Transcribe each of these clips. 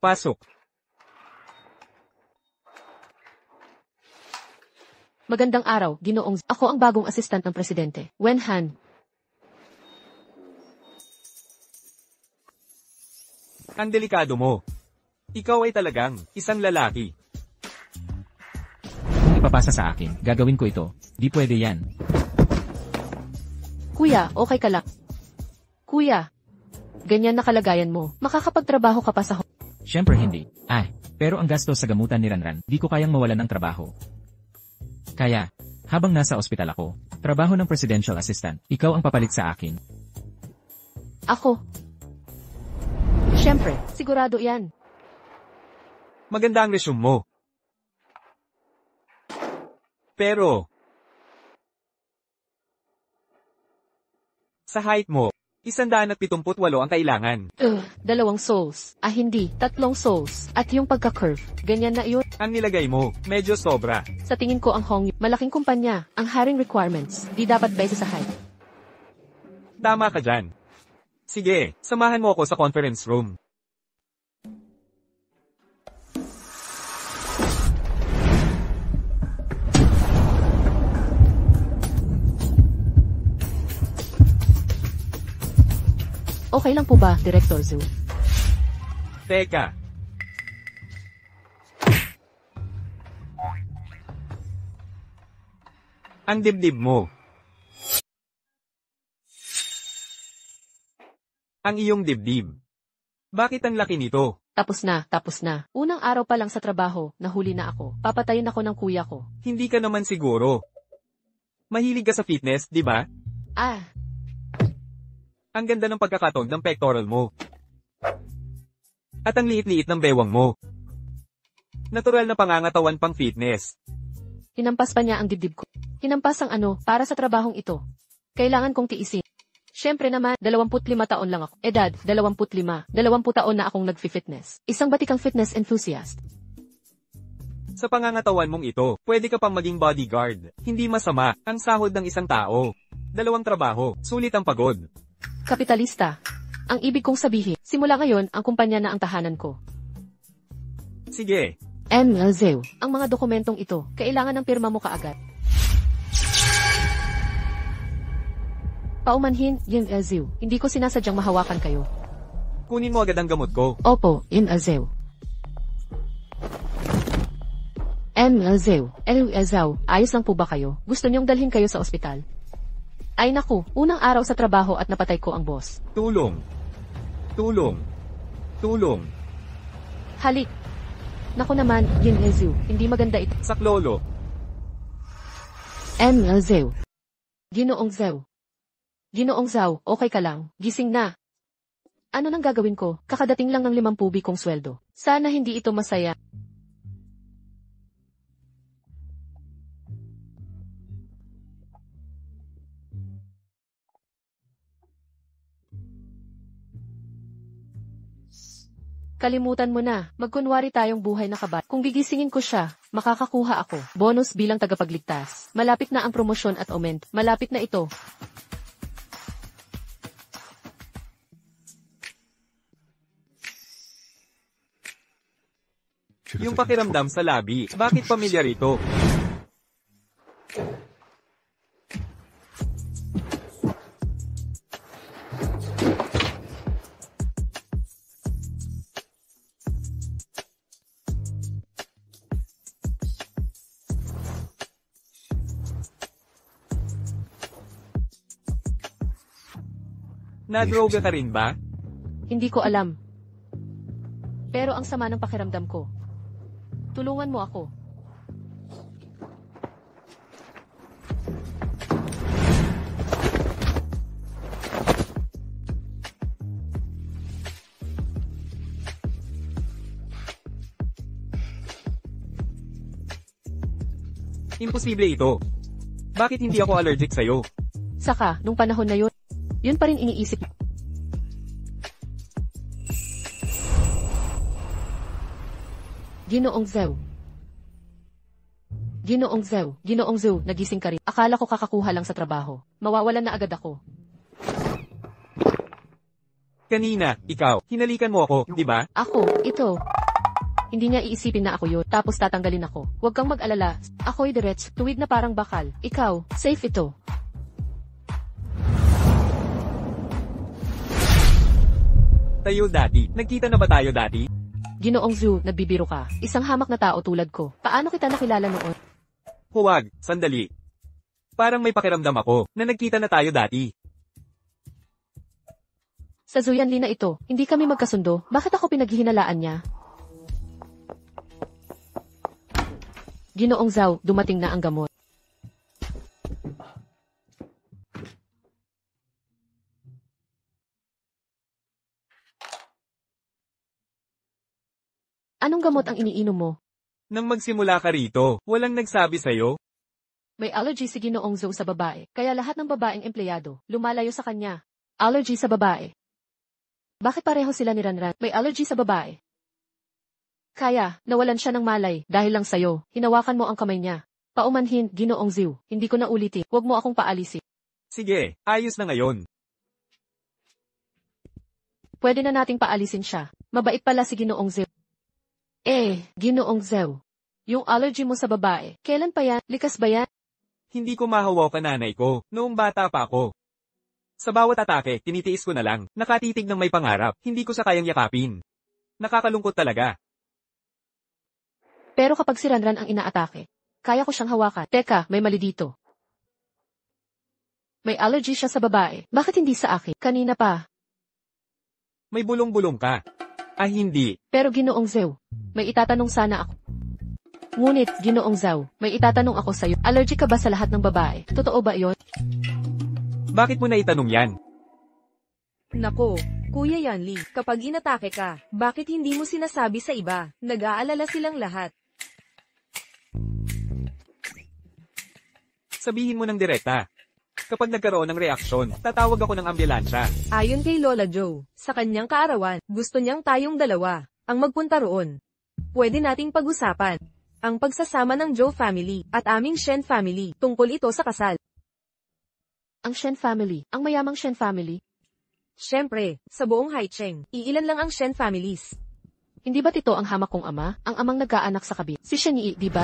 Pasok. Magandang araw, Ginoong. Ako ang bagong assistant ng presidente, Wen Han. Ang delikado mo. Ikaw ay talagang isang lalaki. Kung ipapasa sa akin, gagawin ko ito. Di pwede yan. Kuya, okay ka lang? Kuya, ganyan na kalagayan mo. Makakapagtrabaho ka pa sa Siyempre hindi. Pero ang gastos sa gamutan ni Ranran, di ko kayang mawalan ng trabaho. Kaya, habang nasa ospital ako, trabaho ng presidential assistant, ikaw ang papalit sa akin. Ako. Siyempre, sigurado yan. Maganda ang resume mo. Pero, sa height mo, 178 ang kailangan. 2 souls. Hindi, 3 souls. At yung pagka-curve, ganyan na yun. Ang nilagay mo, medyo sobra. Sa tingin ko ang Hong, malaking kumpanya, ang hiring requirements, di dapat base sa height. Tama ka dyan. Sige, samahan mo ako sa conference room. Okay lang po ba, Director Zhu? Teka. Ang dibdib mo. Ang iyong dibdib. Bakit ang laki nito? Tapos na. Unang araw pa lang sa trabaho, nahuli na ako. Papatayin ako ng kuya ko. Hindi ka naman siguro. Mahilig ka sa fitness, di ba? Ang ganda ng pagkakaton ng pectoral mo. At ang liit-liit ng bewang mo. Natural na pangangatawan pang fitness. Hinampas pa niya ang dibdib ko. Hinampas ang para sa trabahong ito. Kailangan kong tiisin. Siyempre naman, 25 taon lang ako. Edad, 25. 20 taon na akong nag-fitness. Isang batikang fitness enthusiast. Sa pangangatawan mong ito, pwede ka pang maging bodyguard. Hindi masama ang sahod ng isang tao. 2 trabaho, sulit ang pagod. Kapitalista. Ang ibig kong sabihin, simula ngayon, ang kumpanya na ang tahanan ko. Sige. Zeu, ang mga dokumentong ito, kailangan ng pirma mo kaagad. Paumanhin, Zeu, hindi ko sinasadyang mahawakan kayo. Kunin mo agad ang gamot ko. Opo, Zeu. Zeu, ayos lang po ba kayo? Gusto niyong dalhin kayo sa ospital? Ay naku, unang araw sa trabaho at napatay ko ang boss. Tulong. Halik. Naku naman, Zeu, hindi maganda ito. Saklolo. Zeu. Ginoong Zhao, okay ka lang, gising na. Ano nang gagawin ko? Kakadating lang ng 50,000 kong sweldo. Sana hindi ito masaya. Kalimutan mo na, magkunwari tayong buhay na kabat. Kung gigisingin ko siya, makakakuha ako. Bonus bilang tagapagligtas. Malapit na ang promosyon at aumento. Malapit na ito. Yung pakiramdam sa labi, bakit pamilyar ito? Nadroga ka rin ba? Hindi ko alam. Pero ang sama ng pakiramdam ko. Tulungan mo ako. Imposible ito. Bakit hindi ako allergic sa'yo? Saka, nung panahon na yun pa rin iniisip. Ginoong Zeu, nagising ka rin. Akala ko kakakuha lang sa trabaho. Mawawalan na agad ako. Kanina, ikaw, hinalikan mo ako, di ba? Ako, ito. Hindi niya iisipin na ako yun, tapos tatanggalin ako. Huwag kang mag-alala. Ako'y direts, tuwid na parang bakal. Ikaw, safe ito. Tayo dati. Nagkita na ba tayo dati? Ginoong Zhu, nagbibiro ka. Isang hamak na tao tulad ko. Paano kita nakilala noon? Huwag, sandali. Parang may pakiramdam ako na nagkita na tayo dati. Sa Zuyanli na ito, hindi kami magkasundo. Bakit ako pinaghihinalaan niya? Ginoong Zhao, dumating na ang gamot. Anong gamot ang iniinom mo? Nang magsimula ka rito, walang nagsabi sa'yo? May allergy si Ginoong Zhao sa babae, kaya lahat ng babaeng empleyado, lumalayo sa kanya. Allergy sa babae. Bakit pareho sila ni Ranran? May allergy sa babae. Kaya, nawalan siya ng malay, dahil lang sa'yo, hinawakan mo ang kamay niya. Paumanhin, Ginoong Zhao, hindi ko na ulitin, huwag mo akong paalisin. Sige, ayos na ngayon. Pwede na nating paalisin siya. Mabait pala si Ginoong Zhao. Ginoong Zhao. Yung allergy mo sa babae, kailan pa yan? Likas ba yan? Hindi ko mahawaw ka nanay ko, noong bata pa ako. Sa bawat atake, tinitiis ko na lang, nakatitig ng may pangarap, hindi ko sa kayang yakapin. Nakakalungkot talaga. Pero kapag si Ranran ang inaatake, kaya ko siyang hawakan. Teka, may mali dito. May allergy siya sa babae, bakit hindi sa akin? Kanina pa. May bulong-bulong ka. Ah, hindi. Pero Ginoong Zhao, may itatanong sana ako. Ngunit, Ginoong Zhao, may itatanong ako sa'yo. Allergy ka ba sa lahat ng babae? Totoo ba iyon? Bakit mo na itanong yan? Nako, Kuya Yanli, kapag inatake ka, bakit hindi mo sinasabi sa iba? Nag-aalala silang lahat. Sabihin mo ng direkta. Kapag nagkaroon ng reaksyon, tatawag ako ng ambulansya. Ayon kay Lola Joe, sa kanyang kaarawan, gusto niyang tayong dalawa ang magpunta roon. Pwede nating pag-usapan ang pagsasama ng Joe family at aming Shen family tungkol ito sa kasal. Ang Shen family, ang mayamang Shen family? Siyempre, sa buong Haicheng, iilan lang ang Shen families. Hindi ba ito ang hamak kong ama? Ang amang nagkaanak sa kabit? Si Shen Yi, di ba?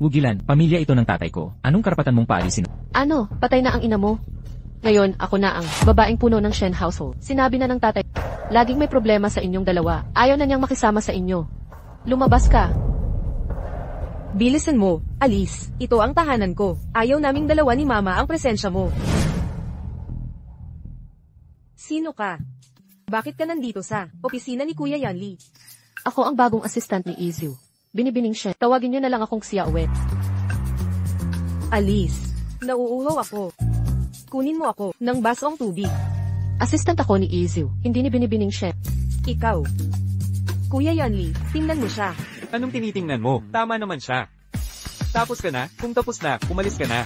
Wugilan, pamilya ito ng tatay ko. Anong karapatan mong paalisin? Ano, patay na ang ina mo? Ngayon, ako na ang babaeng puno ng Shen household. Sinabi na ng tatay, laging may problema sa inyong dalawa. Ayaw na niyang makisama sa inyo. Lumabas ka. Bilisan mo, Alice. Ito ang tahanan ko. Ayaw naming dalawa ni Mama ang presensya mo. Sino ka? Bakit ka nandito sa opisina ni Kuya Yanli? Ako ang bagong assistant ni Izu. Binibining Shen. Tawagin niyo na lang akong Xiaowen. Alice, nauuhaw ako. Kunin mo ako ng basong tubig. Assistant ako ni Izu, hindi ni binibining Shen. Ikaw. Kuya Yanli, tingnan mo siya. Anong tinitingnan mo? Tama naman siya. Tapos ka na? Kung tapos na, umalis ka na.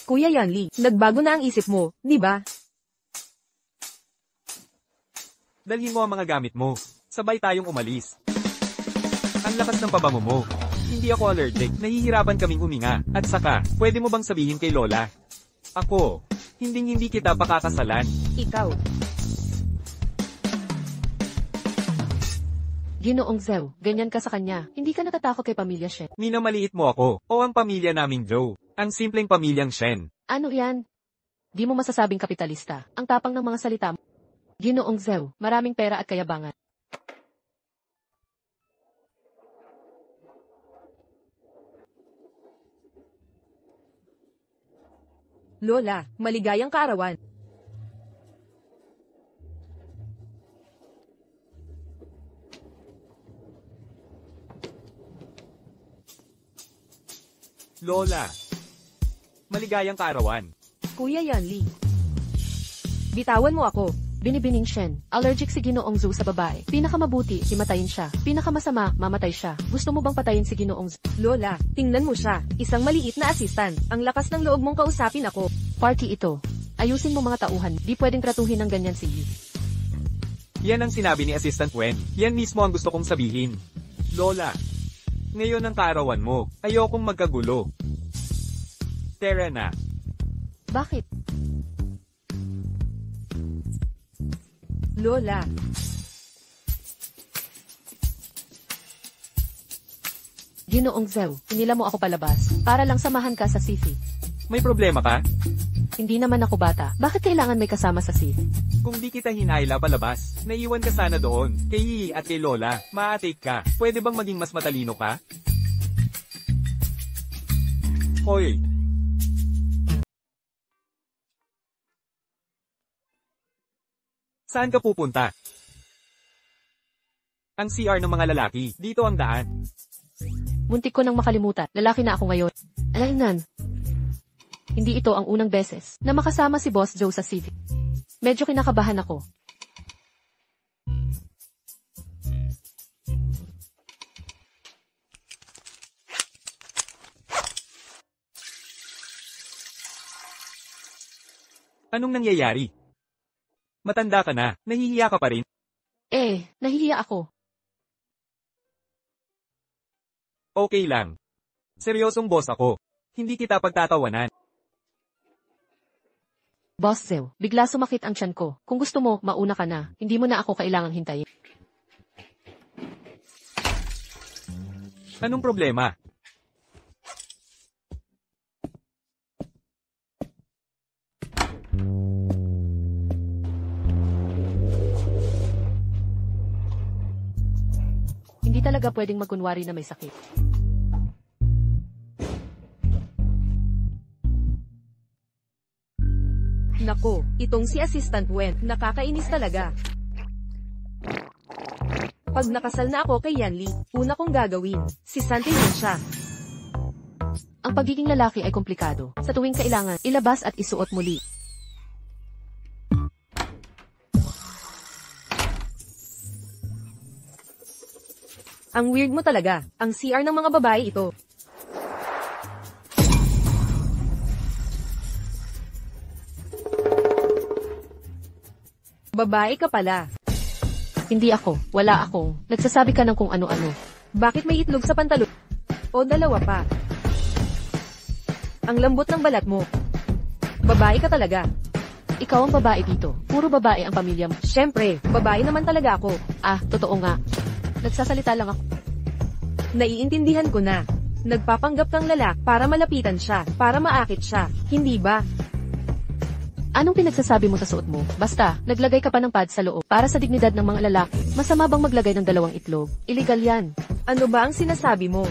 Kuya Yanli, nagbago na ang isip mo, di ba? Dalhin mo ang mga gamit mo. Sabay tayong umalis. Ang lakas ng pabango mo. Hindi ako allergic, nahihirapan kaming huminga. At saka, pwede mo bang sabihin kay Lola? Ako, hindi kita pakakasalan. Ikaw. Ginoong Zhao, ganyan ka sa kanya. Hindi ka natatakot kay pamilya Shen. Minamaliit mo ako, o ang pamilya naming Joe. Ang simpleng pamilyang Shen. Ano yan? Di mo masasabing kapitalista. Ang tapang ng mga salita mo. Ginoong Zhao, maraming pera at kayabangan. Lola, maligayang kaarawan. Lola, maligayang kaarawan. Kuya Yanli. Bitawan mo ako. Binibining Shen, allergic si Ginoong Zhao sa babae. Pinakamabuti, himatayin siya. Pinakamasama, mamatay siya. Gusto mo bang patayin si Ginoong Zhao? Lola, tingnan mo siya. Isang maliit na assistant. Ang lakas ng loob mong kausapin ako. Party ito. Ayusin mo mga tauhan. Di pwedeng tratuhin ng ganyan si Yi. Yan ang sinabi ni Assistant Wen. Yan mismo ang gusto kong sabihin. Lola, ngayon ang kaarawan mo. Ayokong magkagulo. Tara na. Bakit? Lola, Ginoong Zew, inila mo ako palabas, para lang samahan ka sa Sifi. May problema ka? Hindi naman ako bata, bakit kailangan may kasama sa Sifi? Kung di kita hinayla palabas, naiwan ka sana doon, kay Yii at kay Lola, maa-take ka. Pwede bang maging mas matalino ka? Hoy! Saan ka pupunta? Ang CR ng mga lalaki, dito ang daan. Muntik ko nang makalimutan, lalaki na ako ngayon. Alaynan. Hindi ito ang unang beses na makasama si Boss Joe sa Sifi. Medyo kinakabahan ako. Anong nangyayari? Matanda ka na, nahihiya ka pa rin. Nahihiya ako. Okay lang. Seryosong boss ako. Hindi kita pagtatawanan. Boss Zew, bigla sumakit ang tiyan ko. Kung gusto mo, mauna ka na. Hindi mo na ako kailangang hintayin. Anong problema? Hindi talaga pwedeng magkunwari na may sakit. nako, itong si Assistant Wen, nakakainis talaga. Pag nakasal na ako kay Yanli, una kong gagawin, si Santi yun siya. Ang pagiging lalaki ay komplikado. Sa tuwing kailangan, ilabas at isuot muli. Ang weird mo talaga, ang CR ng mga babae ito. Babae ka pala. Hindi ako, wala akong, nagsasabi ka ng kung ano-ano. Bakit may itlog sa pantalon? O dalawa pa? Ang lambot ng balat mo. Babae ka talaga. Ikaw ang babae dito. Puro babae ang pamilya mo. Siyempre, babae naman talaga ako. Ah, totoo nga. Nagsasalita lang ako. Naiintindihan ko na. Nagpapanggap kang lalak para malapitan siya, para maakit siya. Hindi ba? Anong pinagsasabi mo sa suot mo? Basta, naglagay ka pa ng pad sa loob para sa dignidad ng mga lalaki. Masama bang maglagay ng 2 itlog? Illegal yan. Ano ba ang sinasabi mo?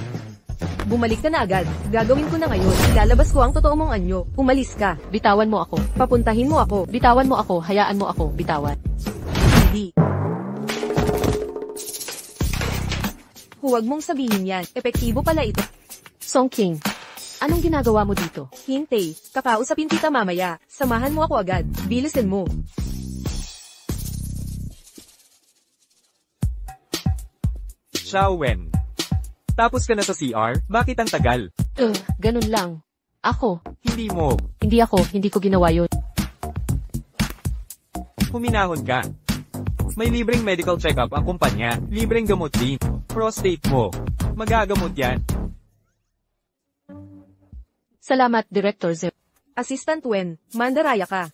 Bumalik ka na agad. Gagawin ko na ngayon. Ilalabas ko ang totoo mong anyo. Umalis ka. Bitawan mo ako. Papuntahin mo ako. Bitawan mo ako. Hayaan mo ako. Bitawan. Hindi. Huwag mong sabihin yan. Epektibo pala ito. Song King, anong ginagawa mo dito? Hintay. Kakausapin kita mamaya. Samahan mo ako agad. Bilisin mo. Xiao Wen. Tapos ka na sa CR? Bakit ang tagal? Ganun lang. Ako. Hindi mo. Hindi ko ginawa yun. Huminahon ka. May libreng medical check-up ang kumpanya. Libreng gamot din. Prostate mo. Magagamot yan. Salamat, Director Zep. Assistant Wen, mandaraya ka.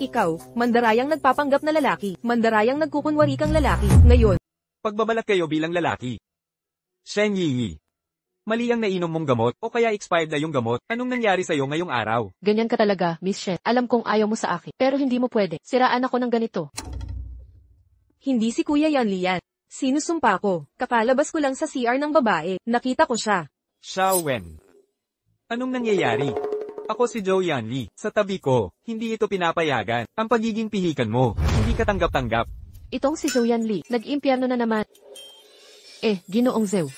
Ikaw, mandarayang nagpapanggap na lalaki. Mandarayang nagkukunwari kang lalaki. Ngayon, Pagbabalat kayo bilang lalaki. Shen Yi. Mali ang nainom mong gamot o kaya expired na yung gamot. Anong nangyari sa'yo ngayong araw? Ganyan ka talaga, Miss Shen. Alam kong ayaw mo sa akin, pero hindi mo pwede. Siraan ako ng ganito. hindi si Kuya Yanli yan. Sinusumpa ko. Kakalabas ko lang sa CR ng babae. Nakita ko siya. Xiao Wen. Anong nangyayari? Ako si Zhou Yanli. Sa tabi ko, hindi ito pinapayagan. Ang pagiging pihikan mo, hindi ka tanggap-tanggap. Itong si Zhou Yanli, nag-impyerno na naman. Ginoong Zew.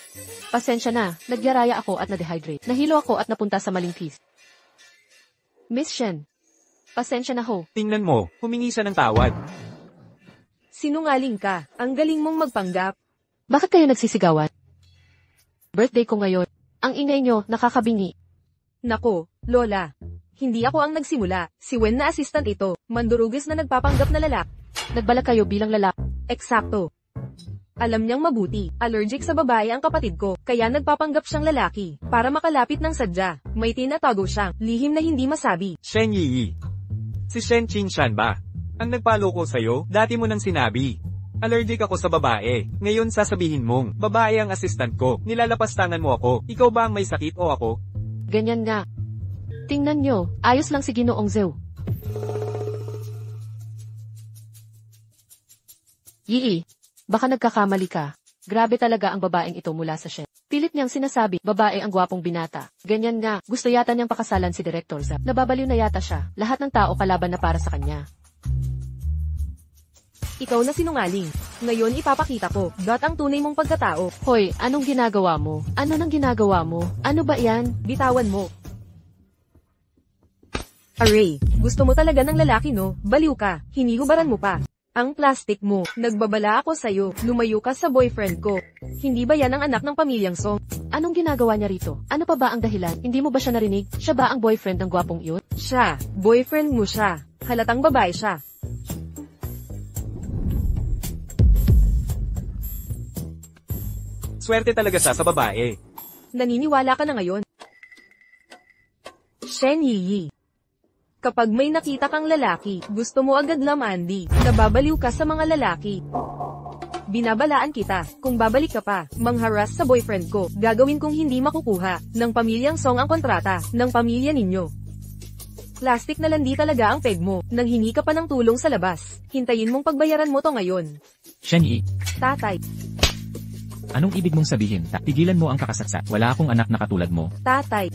Pasensya na, nagyaraya ako at na-dehydrate. Nahilo ako at napunta sa maling piece. Miss Shen. Pasensya na ho. Tingnan mo, humingi siya ng tawad. Sinungaling ka. Ang galing mong magpanggap. Bakit kayo nagsisigawan? Birthday ko ngayon. Ang ingay nyo, nakakabingi. Nako, Lola. Hindi ako ang nagsimula. Si Wen na assistant ito. Mandurugas na nagpapanggap na lalak. Nagbalak kayo bilang lalaki. Eksakto. Alam niyang mabuti, allergic sa babae ang kapatid ko, kaya nagpapanggap siyang lalaki, para makalapit ng sadya. May tinatago siyang lihim na hindi masabi. Shen Yi. Si Shen Qingshan ba? Ang nagpaloko sa'yo, dati mo nang sinabi. Allergic ako sa babae. Ngayon sasabihin mong, babae ang assistant ko, nilalapastangan mo ako. Ikaw ba ang may sakit o ako? Ganyan nga. Tingnan nyo, ayos lang si Ginoong Zhou. Yi, baka nagkakamali ka. Grabe talaga ang babaeng ito mula sa Shen. Pilit niyang sinasabi, babae ang gwapong binata. Ganyan nga, gusto yata niyang pakasalan si Director Zhao. Nababaliw na yata siya, lahat ng tao kalaban na para sa kanya. Ikaw na sinungaling. Ngayon ipapakita ko, ang tunay mong pagkatao. Hoy, anong ginagawa mo? Ano nang ginagawa mo? Ano ba yan? Bitawan mo. Aray, gusto mo talaga ng lalaki no? Baliw ka, hinihubaran mo pa. Ang plastic mo, nagbabala ako sa'yo, lumayo ka sa boyfriend ko. Hindi ba yan ang anak ng pamilyang Song? Anong ginagawa niya rito? Ano pa ba ang dahilan? Hindi mo ba siya narinig? Siya ba ang boyfriend ng gwapong iyon? Siya, boyfriend mo siya. Halatang babae siya. Swerte talaga siya sa babae. Naniniwala ka na ngayon. Shen Yi. Kapag may nakita kang lalaki, gusto mo agad lamandi, nababaliw ka sa mga lalaki. Binabalaan kita, kung babalik ka pa, mangharas sa boyfriend ko, gagawin kong hindi makukuha, ng pamilyang Song ang kontrata, ng pamilya ninyo. Plastic na landi talaga ang peg mo, nang hingi ka pa ng tulong sa labas. Hintayin mong pagbayaran mo to ngayon. Shen Yi, Tatay, anong ibig mong sabihin? Tigilan mo ang kakasaksa. Wala akong anak na katulad mo. tatay,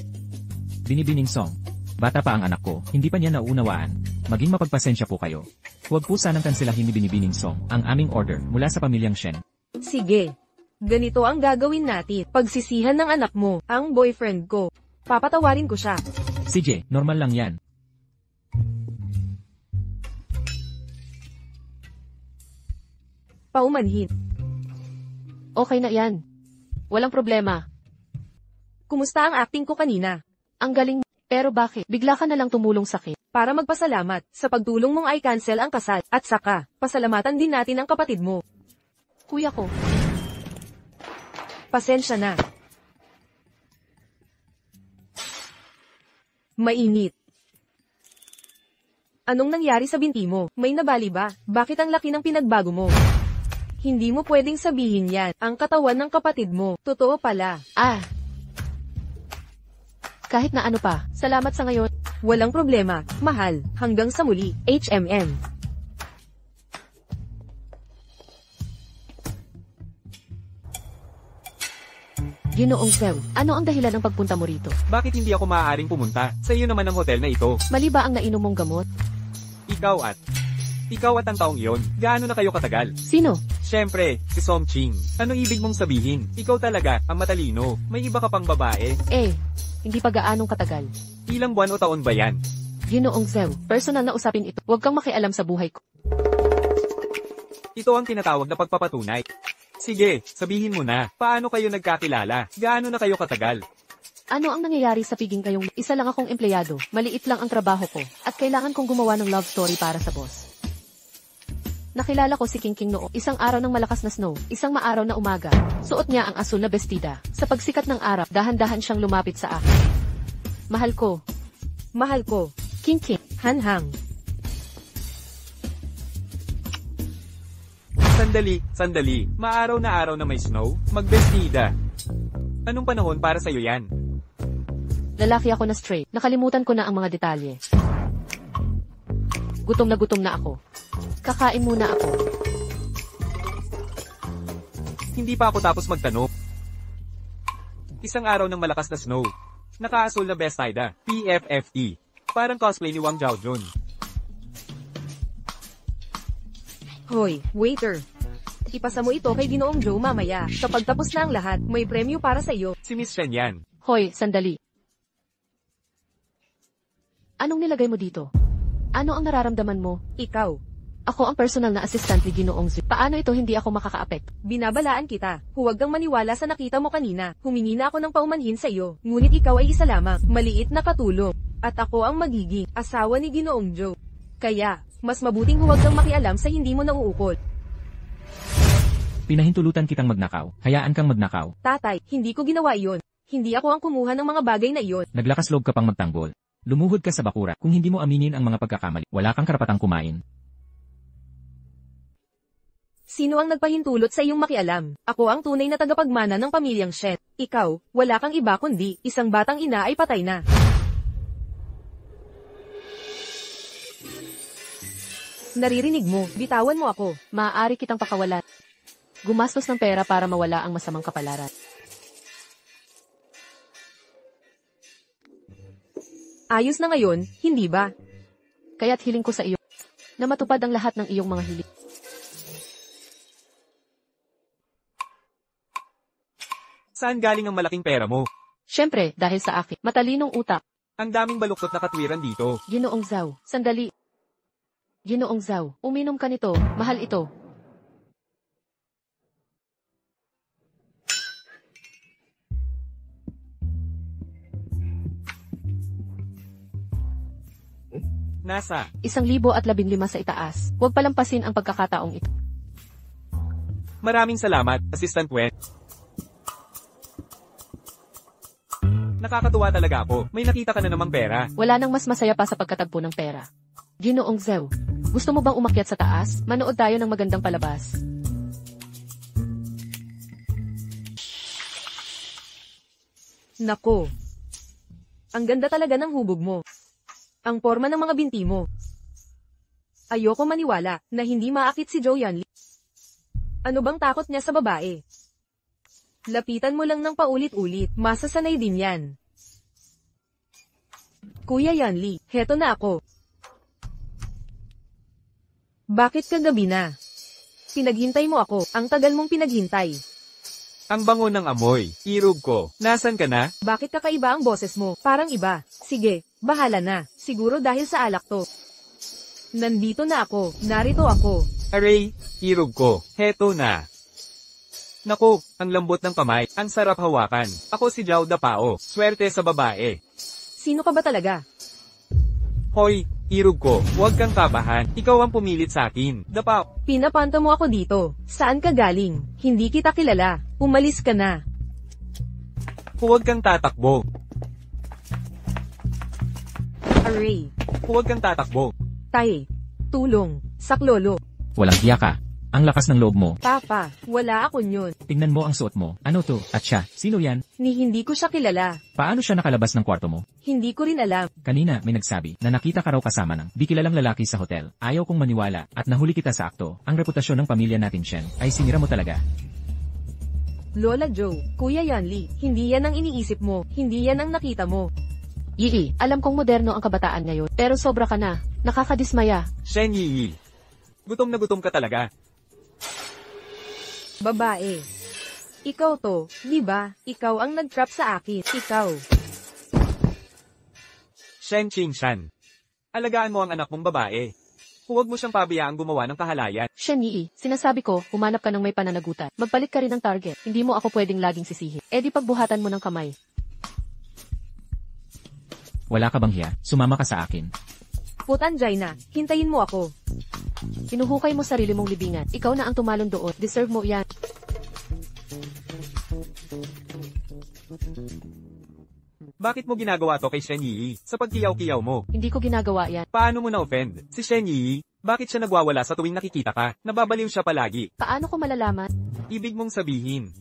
Binibining Song. Bata pa ang anak ko, hindi pa niya nauunawaan. Maging mapagpasensya po kayo. Huwag po sanang kansilahin ni Binibining Song ang aming order mula sa pamilyang Shen. sige. Ganito ang gagawin natin, pagsisihan ng anak mo, ang boyfriend ko. Papatawarin ko siya. CJ, normal lang yan. Paumanhin. Okay na yan. Walang problema. Kumusta ang acting ko kanina? Ang galing. Pero bakit? Bigla ka na lang tumulong sa akin. Para magpasalamat, sa pagtulong mong ay cancel ang kasal, at saka, pasalamatan din natin ang kapatid mo. Kuya ko. Pasensya na. Mainit. Anong nangyari sa binti mo? May nabali ba? Bakit ang laki ng pinagbago mo? Hindi mo pwedeng sabihin yan. Ang katawan ng kapatid mo. Totoo pala. Ah. Kahit na ano pa. Salamat sa ngayon. Walang problema. Mahal. Hanggang sa muli. HMN. Ginoong Zhou, ano ang dahilan ng pagpunta mo rito? Bakit hindi ako maaaring pumunta? Sa iyo naman ang hotel na ito. Mali ba ang nainom mong gamot? Ikaw at ang taong iyon, gaano na kayo katagal? Sino? Siyempre, si Song Ching. Anong ibig mong sabihin? Ikaw talaga, ang matalino. May iba ka pang babae? Hindi pa gaanong katagal. Ilang buwan o taon ba yan? Ginoong Zhou, personal na usapin ito. Huwag kang makialam sa buhay ko. Ito ang tinatawag na pagpapatunay. Sige, sabihin mo na, paano kayo nagkakilala? Gaano na kayo katagal? Ano ang nangyayari sa piging kayong isa lang akong empleyado, maliit lang ang trabaho ko, at kailangan kong gumawa ng love story para sa boss. Nakilala ko si King King noong isang araw ng malakas na snow, isang maaraw na umaga. Suot niya ang asul na bestida. Sa pagsikat ng araw, dahan-dahan siyang lumapit sa akin. Mahal ko. Mahal ko. King King. Hanhang. Sandali. Maaraw na araw na may snow? Magbestida. Anong panahon para sa'yo yan? Lalaki ako na straight. Nakalimutan ko na ang mga detalye. Gutom na ako. Kakain muna ako. Hindi pa ako tapos magtanong. Isang araw ng malakas na snow. Nakaasul na bestida. PFFE. Parang cosplay ni Wang Zhaojun. Hoy, waiter. Ipasa mo ito kay Ginoong Zhou mamaya. Kapag tapos na ang lahat, may premyo para sa iyo. Si Miss Shen yan. Hoy, sandali. Anong nilagay mo dito? Ano ang nararamdaman mo? Ikaw. Ako ang personal na assistant ni Ginoong Zhou. Paano ito hindi ako makaka-apekto? Binabalaan kita. Huwag kang maniwala sa nakita mo kanina. Humingi na ako ng paumanhin sa iyo. Ngunit ikaw ay isa lamang. Maliit na katulong. At ako ang magiging asawa ni Ginoong Zhou. Kaya, mas mabuting huwag kang makialam sa hindi mo nauukol. Pinahintulutan kitang magnakaw. Hayaan kang magnakaw. Tatay, hindi ko ginawa iyon. Hindi ako ang kumuha ng mga bagay na iyon. Naglakas loob ka pang magtanggol. Lumuhod ka sa bakura. Kung hindi mo aminin ang mga pagkakamali, wala kang karapatang kumain. Sino ang nagpahintulot sa iyong makialam? Ako ang tunay na tagapagmana ng pamilyang Shen. Ikaw, wala kang iba kundi isang batang ina ay patay na. Naririnig mo, bitawan mo ako. Maaari kitang pakawalan. Gumastos ng pera para mawala ang masamang kapalaran. Ayos na ngayon, hindi ba? Kaya't hiling ko sa iyo na matupad ang lahat ng iyong mga hiling. Saan galing ang malaking pera mo? Siyempre, dahil sa akin, matalinong utak. Ang daming baluktot na katwiran dito. Ginoong Zhao, sandali. Ginoong Zhao, uminom ka nito, mahal ito. Nasa, 1,015 sa itaas. Huwag palampasin ang pagkakataong ito. maraming salamat, Assistant Wen. Nakakatuwa talaga ako. May nakita ka na namang pera. Wala nang mas masaya pa sa pagkatagpo ng pera. Ginoong Zhao, gusto mo bang umakyat sa taas? Manood tayo ng magandang palabas. Nako. Ang ganda talaga ng hubog mo. Ang porma ng mga binti mo. Ayoko maniwala na hindi maakit si Zhou Yanli. Ano bang takot niya sa babae? Lapitan mo lang ng paulit-ulit, masasanay din yan. Kuya Yanli, heto na ako. Bakit kagabi na? Pinaghintay mo ako, ang tagal mong pinaghintay. Ang bango ng amoy. Irog ko. Nasaan ka na? Bakit kakaiba ang boses mo? Parang iba. Sige, bahala na. Siguro dahil sa alak to. Nandito na ako, narito ako. Aray, irog ko. Heto na. Naku, ang lambot ng kamay. Ang sarap hawakan. Ako si Zhao Dapao. Swerte sa babae. Sino ka ba talaga? Hoy, irog ko. Huwag kang kabahan. Ikaw ang pumilit sa akin. Dapao. Pinapanto mo ako dito. Saan ka galing? Hindi kita kilala. Umalis ka na. Huwag kang tatakbo. Aray. Huwag kang tatakbo. Tay. Tulong. Saklolo. Walang hiya ka. Ang lakas ng loob mo. Papa. Wala ako yun. Tingnan mo ang suot mo. Ano to? At siya, sino yan? Ni hindi ko siya kilala. Paano siya nakalabas ng kwarto mo? Hindi ko rin alam. Kanina, may nagsabi na nakita ka raw kasama ng di kilalang lalaki sa hotel. Ayaw kong maniwala at nahuli kita sa akto. Ang reputasyon ng pamilya natin, Shen, ay sinira mo talaga. Lola Joe, Kuya Yanli, hindi yan ang iniisip mo. Hindi yan ang nakita mo. Yi, alam kong moderno ang kabataan ngayon, pero sobra ka na. Nakakadismaya. Shen Yi. Gutom na gutom ka talaga. Babae. Ikaw to, di ba? Ikaw ang nag-trap sa akin. Ikaw. Shen Qingshan. Alagaan mo ang anak mong babae. Huwag mo siyang pabayaang gumawa ng kahalayan. Shen Yi, sinasabi ko, humanap ka ng may pananagutan. Magpalit ka rin ng target. Hindi mo ako pwedeng laging sisihin. E di pagbuhatan mo ng kamay. Wala ka bang hiya? Sumama ka sa akin. Putan Jaina, hintayin mo ako. Hinuhukay mo sarili mong libingan. Ikaw na ang tumalon doon. Deserve mo yan. Bakit mo ginagawa to kay Shen Yi? Sa pagkiyaw-kiyaw mo. Hindi ko ginagawa yan. Paano mo na-offend? Si Shen Yi, bakit siya nagwawala sa tuwing nakikita ka? Nababaliw siya palagi. Paano ko malalaman? Ibig mong sabihin.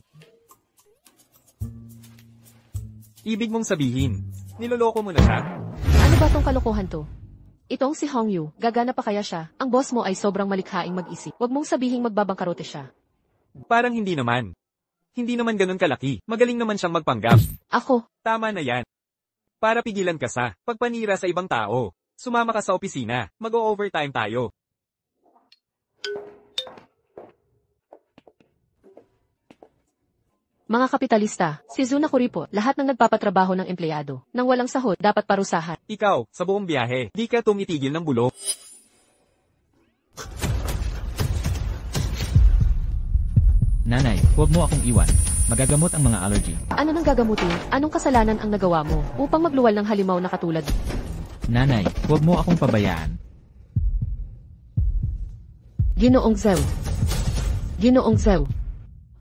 Niloloko mo na siya? Ano ba tong kalokohan to? Itong si Hong Yu, gagana pa kaya siya? Ang boss mo ay sobrang malikhaing mag-isip. Huwag mong sabihing magbabangkarote siya. Parang hindi naman. Hindi naman ganun kalaki. Magaling naman siyang magpanggap. Ako, Tama na yan. Para pigilan ka sa pagpanira sa ibang tao. Sumama ka sa opisina. Mag-o-overtime tayo. mga kapitalista, si Zuna Kuripo, lahat ng nagpapatrabaho ng empleyado. Nang walang sahod, dapat parusahan. Ikaw, sa buong biyahe, di ka tumitigil ng bulok. Nanay, huwag mo akong iwan. Magagamot ang mga allergy. Ano nang gagamutin? Anong kasalanan ang nagawa mo upang magluwal ng halimaw na katulad? Nanay, huwag mo akong pabayaan. Ginoong Zhao. Ginoong Zhao.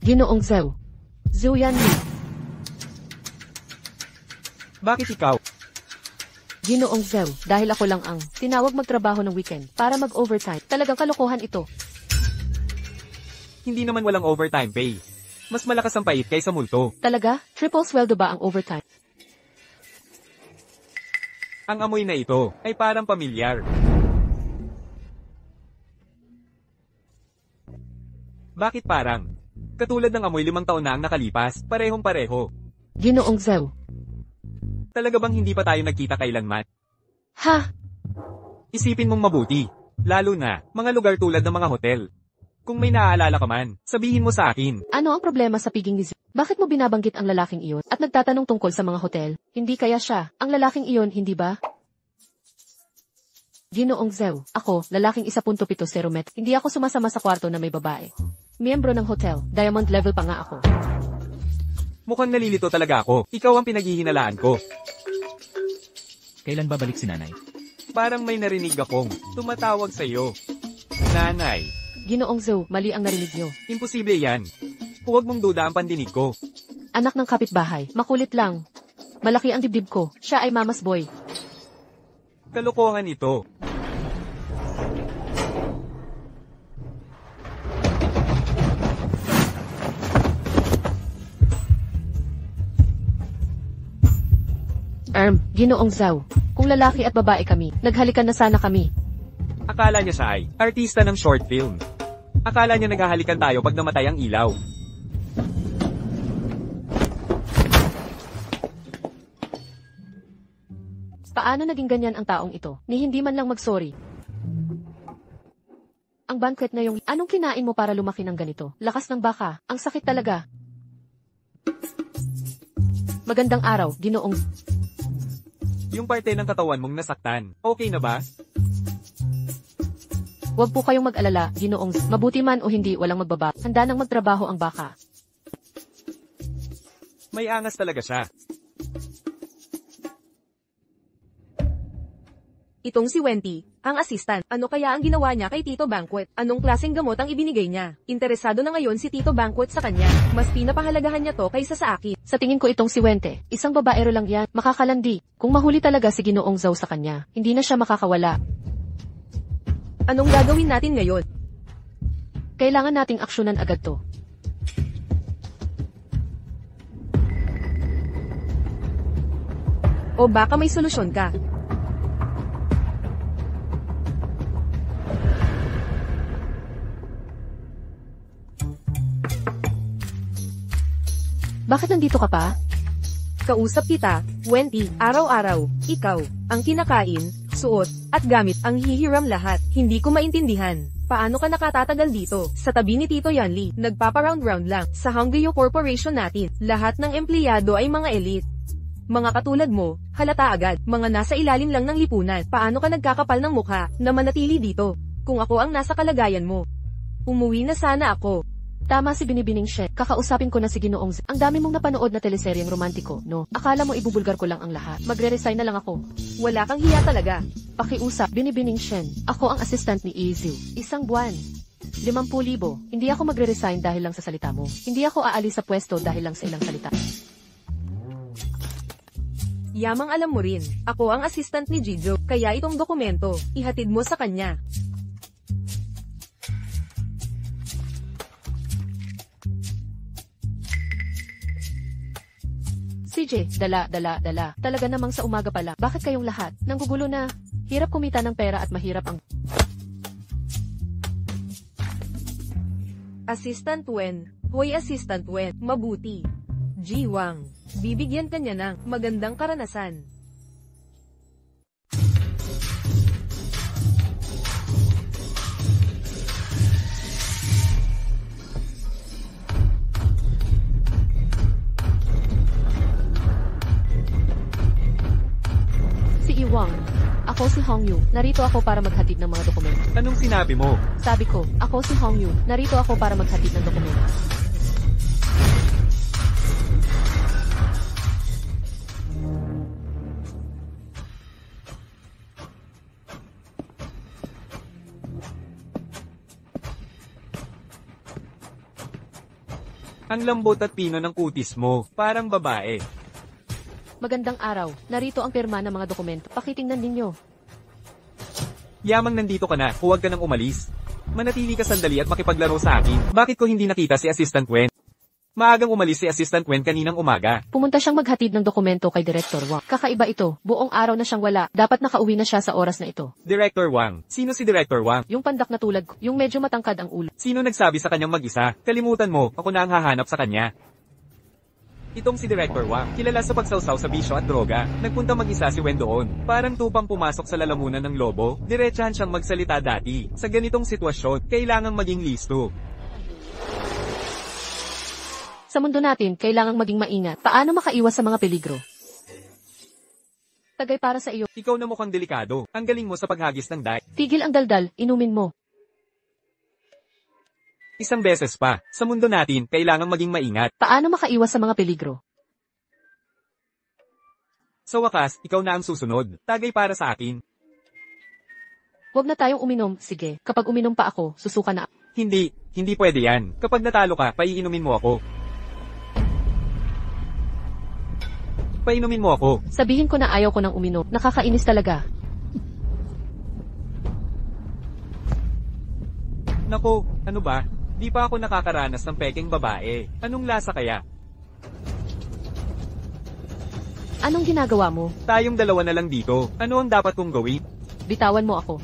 Ginoong Zhou. Zhou Yanli. Bakit ikaw? Ginoong Zhou, dahil ako lang ang tinawag magtrabaho ng weekend para mag-overtime. Talagang kalokohan ito. Hindi naman walang overtime pay. Mas malakas ang pait kaysa multo. Talaga? Triple sweldo ba ang overtime? Ang amoy na ito ay parang pamilyar. Bakit parang? Katulad ng amoy 5 taon na ang nakalipas, parehong-pareho. Ginoong Zhou. Talaga bang hindi pa tayo nagkita kailanman? Ha? Isipin mong mabuti. Lalo na, mga lugar tulad ng mga hotel. Kung may naaalala ka man, sabihin mo sa akin. Ano ang problema sa piging ni Zhou? Bakit mo binabanggit ang lalaking iyon at nagtatanong tungkol sa mga hotel? Hindi kaya siya, ang lalaking iyon, hindi ba? Ginoong Zhou, ako, lalaking 1.70 met. Hindi ako sumasama sa kwarto na may babae. Miyembro ng hotel, diamond level pa nga ako. Mukhang nalilito talaga ako. Ikaw ang pinaghihinalaan ko. Kailan babalik si nanay? Parang may narinig akong tumatawag sa iyo. Nanay, Ginoong Zhou, mali ang narinig niyo. imposible yan. Huwag mong duda ang pandinig ko. Anak ng kapitbahay, makulit lang. Malaki ang dibdib ko, siya ay mama's boy. Kalokohan ito. Ginoong Zhou, kung lalaki at babae kami, naghalikan na sana kami. Akala niya siya ay artista ng short film. Akala niya naghahalikan tayo pag namatay ang ilaw. Paano naging ganyan ang taong ito, ni hindi man lang mag-sorry? Ang banquet na yung, anong kinain mo para lumaki ng ganito? Lakas ng baka, ang sakit talaga. Magandang araw, Ginoong. Yung parte ng katawan mong nasaktan, okay na ba? Huwag po kayong mag-alala, Ginoong. Mabuti man o hindi, walang magbaba. Handa nang magtrabaho ang baka. May angas talaga siya. Itong si Wendy, ang assistant. Ano kaya ang ginawa niya kay Tito Banquet? Anong klaseng gamot ang ibinigay niya? Interesado na ngayon si Tito Banquet sa kanya. Mas pinapahalagahan niya to kaysa sa akin. Sa tingin ko itong si Wente, isang babaero lang yan, makakalandi. Kung mahuli talaga si Ginoong Zhou sa kanya, hindi na siya makakawala. Anong gagawin natin ngayon? Kailangan nating aksyonan agad to. O baka may solusyon ka? Bakit nandito ka pa? Kausap kita, Wendy, araw-araw, ikaw, ang kinakain, suot, at gamit, ang hihiram lahat. Hindi ko maintindihan. Paano ka nakatatagal dito? Sa tabi ni Tito Yanli, nagpapa-round-round lang. Sa Hangyo Corporation natin, lahat ng empleyado ay mga elite. Mga katulad mo, halata agad, mga nasa ilalim lang ng lipunan. Paano ka nagkakapal ng mukha, na manatili dito? Kung ako ang nasa kalagayan mo, umuwi na sana ako. Tama si Binibining Shen. Kakausapin ko na si Ginoong Zhou. Ang dami mong napanood na teleseryeng romantiko, no? Akala mo ibubulgar ko lang ang lahat. Magre-resign na lang ako. Wala kang hiya talaga. Pakiusap, Binibining Shen. Ako ang assistant ni Izzy. 1 buwan. 50,000. Hindi ako magre-resign dahil lang sa salita mo. Hindi ako aalis sa pwesto dahil lang sa ilang salita. Yamang alam mo rin, ako ang assistant ni Jijo, kaya itong dokumento, ihatid mo sa kanya. CJ, dala. Talaga namang sa umaga pala. Bakit kayong lahat? Nanggugulo na. Hirap kumita ng pera at mahirap ang... Assistant Wen. Hoy Assistant Wen, mabuti. Jiwang. Bibigyan kanya ng magandang karanasan. Iwang. Ako si Hongyu. Narito ako para maghatid ng mga dokumento. Anong sinabi mo? Sabi ko, ako si Hongyu. Narito ako para maghatid ng dokumento. Ang lambot at pino ng kutis mo, parang babae. Magandang araw. Narito ang pirma ng mga dokumento. Pakitingnan ninyo. Yamang nandito ka na, huwag ka nang umalis. Manatili ka sandali at makipaglaro sa akin. Bakit ko hindi nakita si Assistant Gwen? Maagang umalis si Assistant Gwen kaninang umaga. Pumunta siyang maghatid ng dokumento kay Director Wang. Kakaiba ito. Buong araw na siyang wala. Dapat nakauwi na siya sa oras na ito. Director Wang. Sino si Director Wang? Yung pandak na tulad ko. Yung medyo matangkad ang ulo. Sino nagsabi sa kanyang mag-isa? Kalimutan mo, ako na ang hahanap sa kanya. Itong si Director Wang, kilala sa pagsawsaw sa bisyo at droga. Nagpunta mag-isa si Wen doon. Parang tupang pumasok sa lalamunan ng lobo. Diretsahan siyang magsalita dati. Sa ganitong sitwasyon, kailangang maging listo. Sa mundo natin, kailangang maging maingat. Paano makaiwas sa mga peligro? Tagay para sa iyo. Ikaw na mukhang delikado. Ang galing mo sa paghagis ng dike. Tigil ang daldal, inumin mo. Isang beses pa. Sa mundo natin, kailangang maging maingat. Paano makaiwas sa mga peligro? Sa wakas, ikaw na ang susunod. Tagay para sa akin. Huwag na tayong uminom, sige. Kapag uminom pa ako, susuka na. Hindi pwede yan. Kapag natalo ka, paiinumin mo ako. Painumin mo ako. Sabihin ko na ayaw ko nang uminom. Nakakainis talaga. Nako, ano ba? Di pa ako nakakaranas ng pekeng babae. Anong lasa kaya? Anong ginagawa mo? Tayong dalawa na lang dito. Ano ang dapat kong gawin? Bitawan mo ako.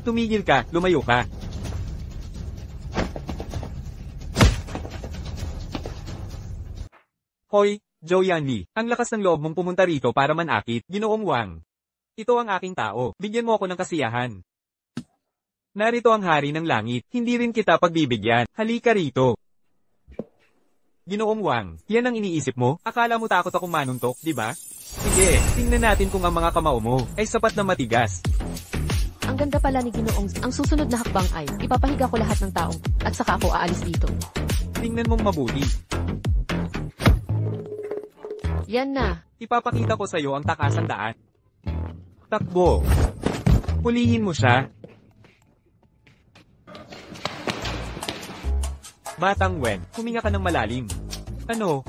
Tumigil ka, lumayo ka. Hoy, Zhou Yanli, ang lakas ng loob mong pumunta rito para manakit, Ginoong Wang. Ito ang aking tao, bigyan mo ako ng kasiyahan. Narito ang hari ng langit, hindi rin kita pagbibigyan, halika rito. Ginoong Wang, yan ang iniisip mo? Akala mo takot akong manuntok, di ba? Sige, tingnan natin kung ang mga kamao mo ay sapat na matigas. Ang ganda pala ni Ginoong. Ang susunod na hakbang ay, ipapahiga ko lahat ng taong, at saka ako aalis dito. Tingnan mong mabuti. Yan na. Ipapakita ko sa'yo ang takasang daan. Takbo. Pulihin mo siya. Batang Wen, huminga ka ng malalim. Ano?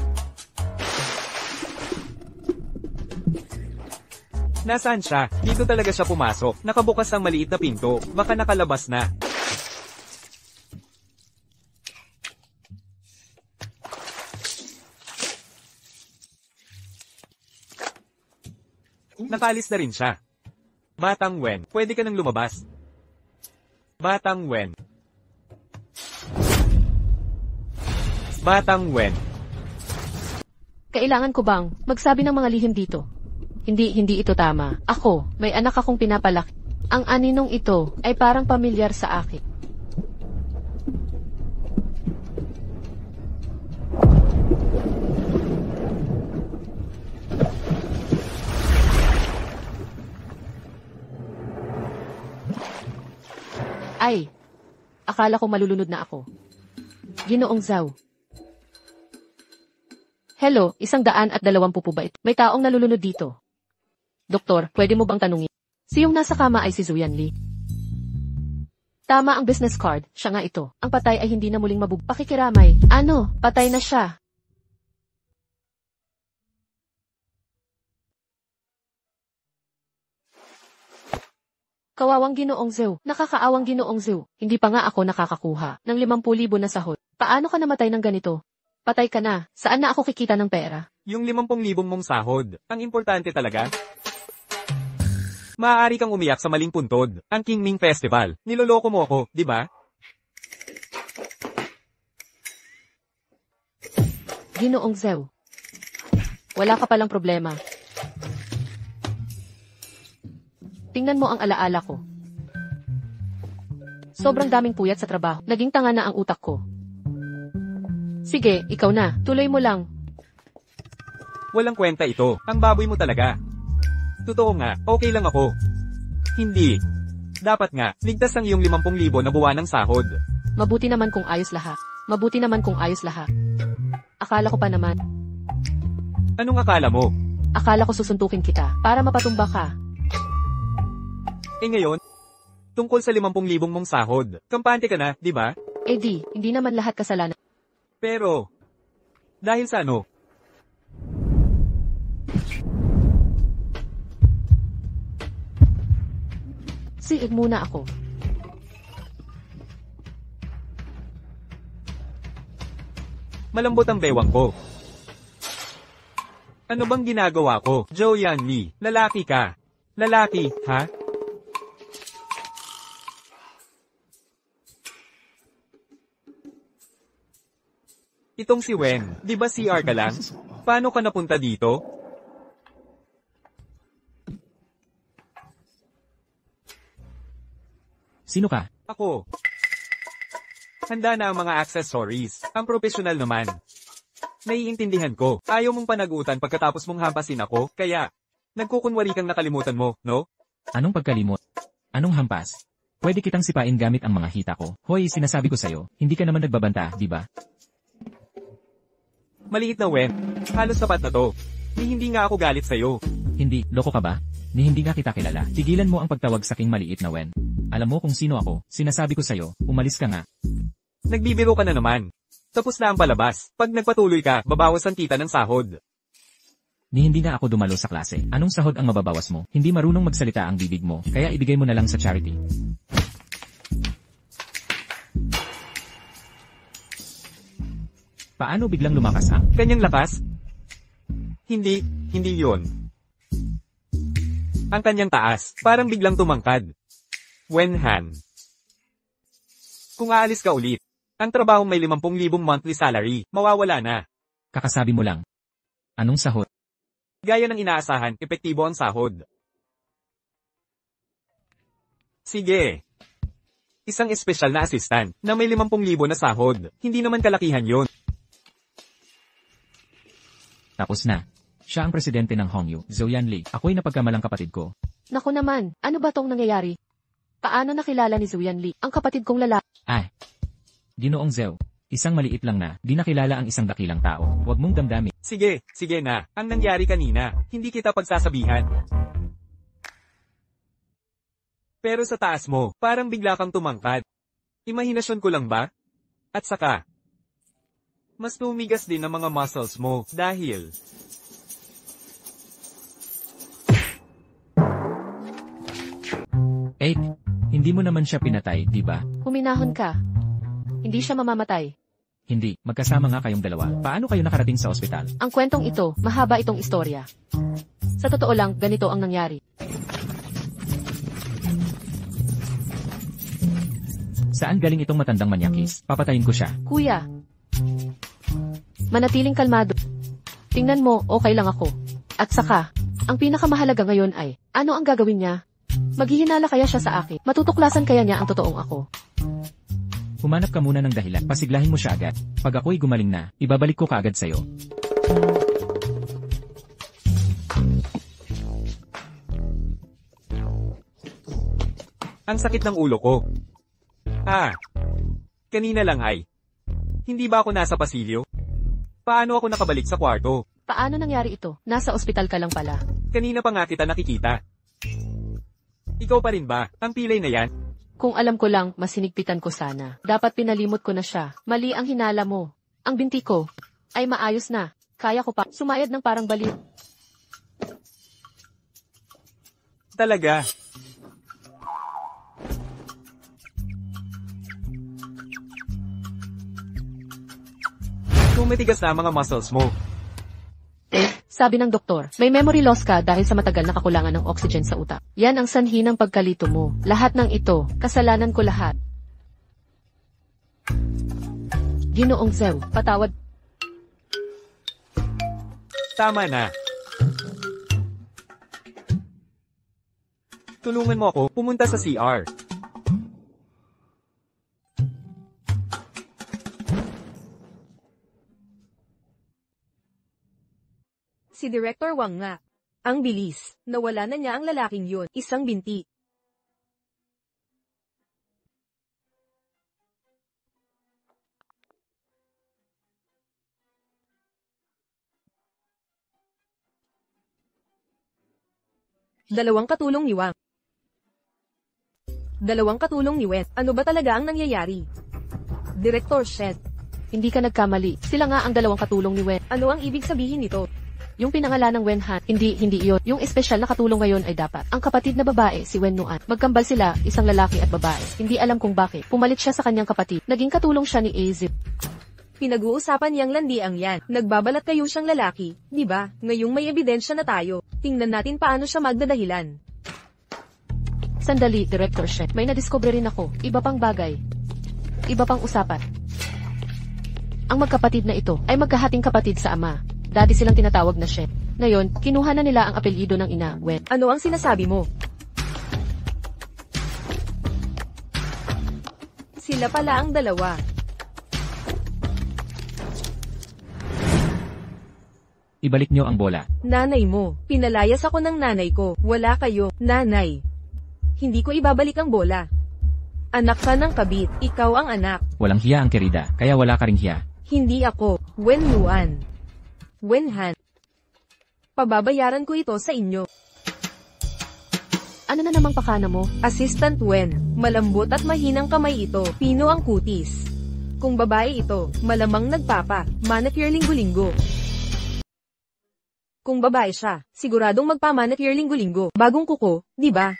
Nasaan siya? Dito talaga siya pumasok. Nakabukas ang maliit na pinto. Baka nakalabas na. Nakalis na rin siya. Batang Wen, pwede ka nang lumabas. Batang Wen. Batang Wen. Kailangan ko bang magsabi ng mga lihim dito? Hindi ito tama. Ako, may anak akong pinapalaki. Ang aninong ito ay parang pamilyar sa akin. Ay, akala ko malulunod na ako. Ginoong Zhao. Hello, 120 po ba ito? May taong nalulunod dito. Doktor, pwede mo bang tanungin? Si yung nasa kama ay si Zuyan Li. Tama ang business card, siya nga ito. Ang patay ay hindi na muling pakikiramay. Ano, patay na siya. Kawawang Ginoong Zhao, nakakaawang Ginoong Zhao. Hindi pa nga ako nakakakuha ng 50,000 na sahod. Paano ka namatay ng ganito? Patay ka na. Saan na ako kikita ng pera? Yung 50,000 mong sahod, ang importante talaga. Maaari kang umiyak sa maling puntod, ang Qingming Festival. Niloloko mo ako, di ba? Ginoong Zhao. Wala ka palang problema. Tingnan mo ang alaala ko. Sobrang daming puyat sa trabaho. Naging tanga na ang utak ko. Sige, ikaw na. Tuloy mo lang. Walang kwenta ito. Ang baboy mo talaga. Totoo nga, okay lang ako. Hindi. Dapat nga, ligtas ang iyong 50,000 na buwan ng sahod. Mabuti naman kung ayos lahat. Mabuti naman kung ayos lahat. Akala ko pa naman. Anong akala mo? Akala ko susuntukin kita para mapatumba ka. Eh ngayon, tungkol sa 50,000 mong sahod, kampante ka na, di ba? Eh di, hindi naman lahat kasalanan. Pero, Dahil sa ano? Siig muna ako. Malambot ang bewang ko. Ano bang ginagawa ko? Zhou Yanli, lalaki ka. Lalaki, ha? Itong si Wen, di ba CR ka lang? Paano ka napunta dito? Sino ka? Ako. Handa na ang mga accessories. Ang profesional naman. Naiintindihan ko. Ayaw mong panagutan pagkatapos mong hampasin ako, kaya nagkukunwari kang nakalimutan mo, no? Anong pagkalimot? Anong hampas? Pwede kitang sipain gamit ang mga hita ko. Hoy, sinasabi ko sa'yo, hindi ka naman nagbabanta, di ba? Maliit na Wen. Halos sapat na to. Hindi nga ako galit sa'yo. Hindi, loko ka ba? Hindi nga kita kilala. Tigilan mo ang pagtawag sa king maliit na Wen. Alam mo kung sino ako, sinasabi ko sa'yo, umalis ka nga. Nagbibiro ka na naman. Tapos na ang palabas. Pag nagpatuloy ka, babawas ang kita ng sahod. Hindi nga ako dumalo sa klase. Anong sahod ang mababawas mo? Hindi marunong magsalita ang bibig mo, kaya ibigay mo na lang sa charity. Paano biglang lumakas ang? Kanyang lakas? Hindi yun. Ang kanyang taas, parang biglang tumangkad. Wenhan. Kung aalis ka ulit, ang trabahong may 50,000 monthly salary, mawawala na. Kakasabi mo lang. Anong sahod? Gaya ng inaasahan, epektibo ang sahod. Sige. Isang espesyal na assistant, na may 50,000 na sahod, hindi naman kalakihan yon. Tapos na. Siya ang presidente ng Hongyu, Zhou Yanli. Ako'y napagkamalang kapatid ko. Naku naman, ano ba tong nangyayari? Paano nakilala ni Zhou Yanli, ang kapatid kong lalaki? Ay. Ginoong Zhou. Isang maliit lang na, di nakilala ang isang dakilang tao. Huwag mong damdamin. Sige na. Ang nangyari kanina, hindi kita pagsasabihan. Pero sa taas mo, parang bigla kang tumangkad. Imahinasyon ko lang ba? At saka, mas tumigas din ang mga muscles mo dahil Hindi mo naman siya pinatay, di ba? Huminahon ka. Hindi siya mamamatay. Hindi, magkasama nga kayong dalawa. Paano kayo nakarating sa ospital? Ang kwentong ito, mahaba itong istorya. Sa totoo lang, ganito ang nangyari. Saan galing itong matandang manyakis? Papatayin ko siya. Kuya, manatiling kalmado. Tingnan mo, okay lang ako. At saka, ang pinakamahalaga ngayon ay, ano ang gagawin niya? Maghihinala kaya siya sa akin? Matutuklasan kaya niya ang totoong ako? Humanap ka muna ng dahilan. Pasiglahin mo siya agad. Pag ako'y gumaling na, ibabalik ko kaagad sa'yo. ang sakit ng ulo ko. Kanina lang ay. Hindi ba ako nasa pasilyo? Paano ako nakabalik sa kwarto? Paano nangyari ito? Nasa ospital ka lang pala. Kanina pa nga kita nakikita. Ikaw pa rin ba? Ang pilay na yan? Kung alam ko lang, masinigpitan ko sana. Dapat pinalimot ko na siya. Mali ang hinala mo. Ang binti ko ay maayos na. Kaya ko pa sumayad ng parang baliw. Talaga. Tumitigas na ang mga muscles mo. Sabi ng doktor, may memory loss ka dahil sa matagal na kakulangan ng oxygen sa utak. Yan ang sanhi ng pagkalito mo. Lahat ng ito, kasalanan ko lahat. Ginoong Zhou, patawad. Tama na. Tulungan mo ako pumunta sa CR. Si Director Wang nga. Ang bilis. Nawala na niya ang lalaking yun. Isang binti. Dalawang katulong ni Wang. Dalawang katulong ni Wen. Ano ba talaga ang nangyayari? Director Shed. Hindi ka nagkamali. Sila nga ang dalawang katulong ni Wen. Ano ang ibig sabihin nito? Yung pinangalan ng Wen Han, hindi iyon. Yung espesyal na katulong ngayon ay dapat. Ang kapatid na babae, si Wen Nuan. Magkambal sila, isang lalaki at babae. Hindi alam kung bakit. Pumalit siya sa kanyang kapatid. Naging katulong siya ni Azip. Pinag-uusapan niyang landiang yan. Nagbabalat kayo siyang lalaki, di ba? Ngayong may ebidensya na tayo. Tingnan natin paano siya magdadahilan. Sandali, Director Shen. May nadiskubre rin ako. Iba pang bagay. Iba pang usapan. Ang magkapatid na ito ay magkahating kapatid sa ama. Dati silang tinatawag na Shen. Ngayon, kinuha na nila ang apelyido ng ina, Wen. Ano ang sinasabi mo? Sila pala ang dalawa. Ibalik nyo ang bola. Nanay mo. Pinalayas ako ng nanay ko. Wala kayo, nanay. Hindi ko ibabalik ang bola. Anak ka ng kabit. Ikaw ang anak. Walang hiya ang kerida, kaya wala ka ring hiya. Hindi ako. Wen Yuan. Wen Han. Pababayaran ko ito sa inyo. Ano na namang pakana mo? Assistant Wen. Malambot at mahinang kamay ito. Pino ang kutis. Kung babae ito, malamang nagpapa. Manicure linggo-linggo. Kung babae siya, siguradong magpa-manicure linggo-linggo. Bagong kuko, di ba?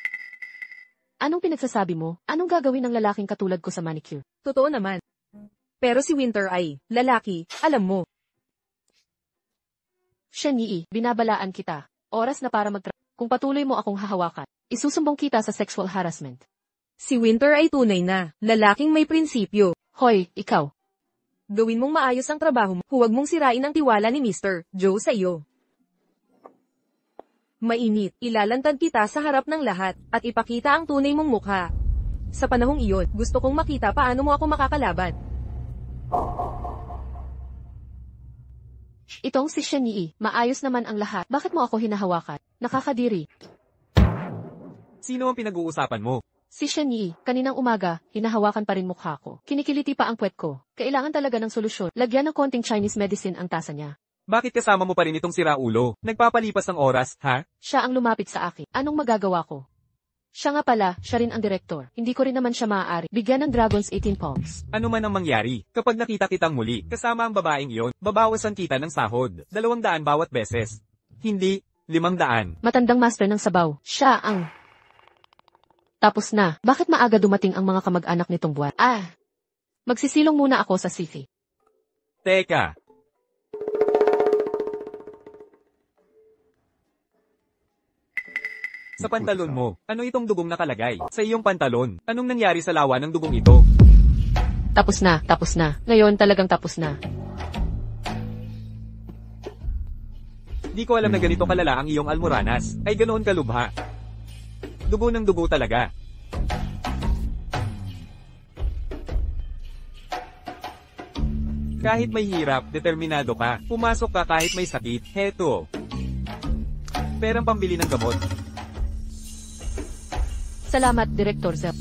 Anong pinagsasabi mo? Anong gagawin ng lalaking katulad ko sa manicure? Totoo naman. Pero si Winter ay, lalaki, alam mo. Shen Yi, binabalaan kita. Oras na para Kung patuloy mo akong hahawakan, isusumbong kita sa sexual harassment. Si Winter ay tunay na, lalaking may prinsipyo. Hoy, ikaw. Gawin mong maayos ang trabaho mo, huwag mong sirain ang tiwala ni Mr. Joe sa iyo. Mainit, ilalantad kita sa harap ng lahat, at ipakita ang tunay mong mukha. Sa panahong iyon, gusto kong makita paano mo ako makakalaban. Itong si Shen Yi, maayos naman ang lahat. Bakit mo ako hinahawakan? Nakakadiri. Sino ang pinag-uusapan mo? Si Shen Yi, kaninang umaga, hinahawakan pa rin mukha ko. Kinikiliti pa ang puwet ko. Kailangan talaga ng solusyon. Lagyan ng konting Chinese medicine ang tasa niya. Bakit kasama mo pa rin itong siraulo? Nagpapalipas ng oras, ha? Siya ang lumapit sa akin. Anong magagawa ko? Siya nga pala, siya rin ang direktor. Hindi ko rin naman siya maaari. Bigyan ng Dragons 18 palms. Ano man ang mangyari, kapag nakita kitang muli, kasama ang babaeng iyon, babawasan kita ng sahod. 200 bawat beses. Hindi, 500. Matandang master ng sabaw. Siya ang... Tapos na. Bakit maaga dumating ang mga kamag-anak nitong buwan? Magsisilong muna ako sa city. Teka. Sa pantalon mo, ano itong dugong nakalagay? Sa iyong pantalon, anong nangyari sa lawa ng dugong ito? Tapos na, tapos na. Ngayon talagang tapos na. Di ko alam na ganito kalala ang iyong almoranas. Ay ganoon kalubha. Dugo ng dugo talaga. Kahit may hirap, determinado ka. Pumasok ka kahit may sakit. Heto. Perang pambili ng gamot. Salamat, Director Zep.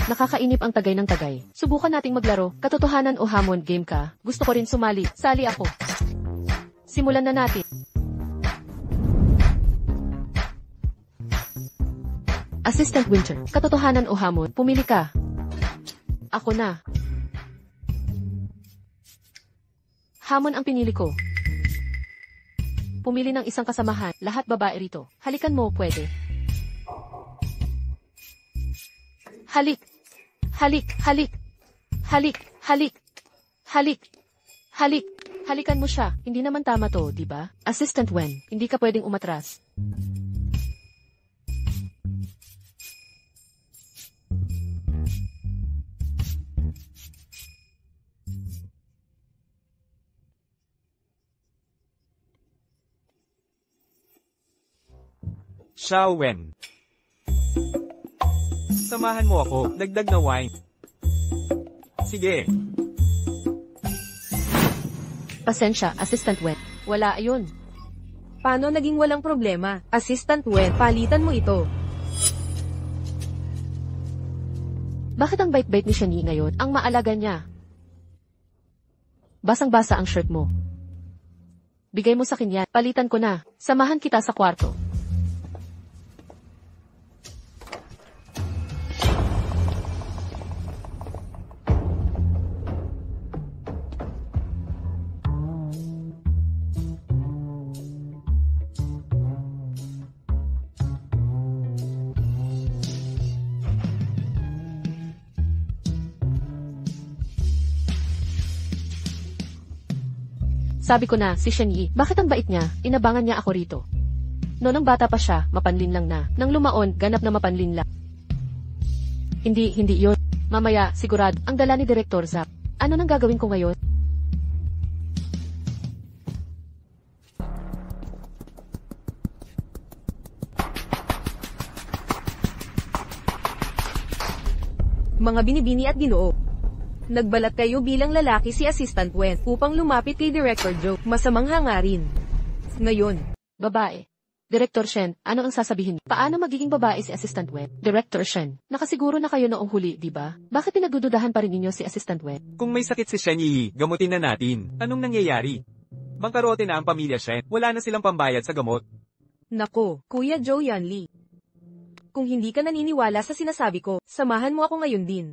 Nakakainip ang tagay ng tagay. Subukan nating maglaro. Katotohanan o hamon, game ka? Gusto ko rin sumali. Sali ako. Simulan na natin. Assistant Winter, katotohanan o hamon, pumili ka. Ako na. Hamon ang pinili ko. Pumili ng isang kasamahan, lahat babae rito. Halikan mo, pwede. Halik. Halik, halik. Halik, halik. Halik. Halik. Halikan mo siya. Hindi naman tama to, di ba? Assistant Wen, hindi ka pwedeng umatras. Xiao Wen. Samahan mo ako, dagdag na wine. Sige. Pasensya, Assistant Wen. Wala ayun. Paano naging walang problema? Assistant Wen, palitan mo ito. Bakit ang bait-bait ni Shen Yi ngayon? Ang maalaga niya. Basang-basa ang shirt mo. Bigay mo sa kanya, palitan ko na. Samahan kita sa kwarto. Sabi ko na, si Shen Yi, bakit ang bait niya? Inabangan niya ako rito. Noong bata pa siya, mapanlin lang na. Nang lumaon, ganap na mapanlin lang. Hindi yun. Mamaya, sigurado, ang dala ni Director Zack. Ano nang gagawin ko ngayon? Mga binibini at ginoo. Nagbalat kayo bilang lalaki si Assistant Wen upang lumapit kay Director Joe. Masamang hangarin. Ngayon, Babae. Director Shen, ano ang sasabihin? Paano magiging babae si Assistant Wen? Director Shen, nakasiguro na kayo noong huli, di ba? Bakit pinagdududahan pa rin ninyo si Assistant Wen? Kung may sakit si Shen Yi, gamutin na natin. Anong nangyayari? Bangkarote na ang pamilya Shen. Wala na silang pambayad sa gamot. nako, Kuya Joe Yanli. Kung hindi ka naniniwala sa sinasabi ko, samahan mo ako ngayon din.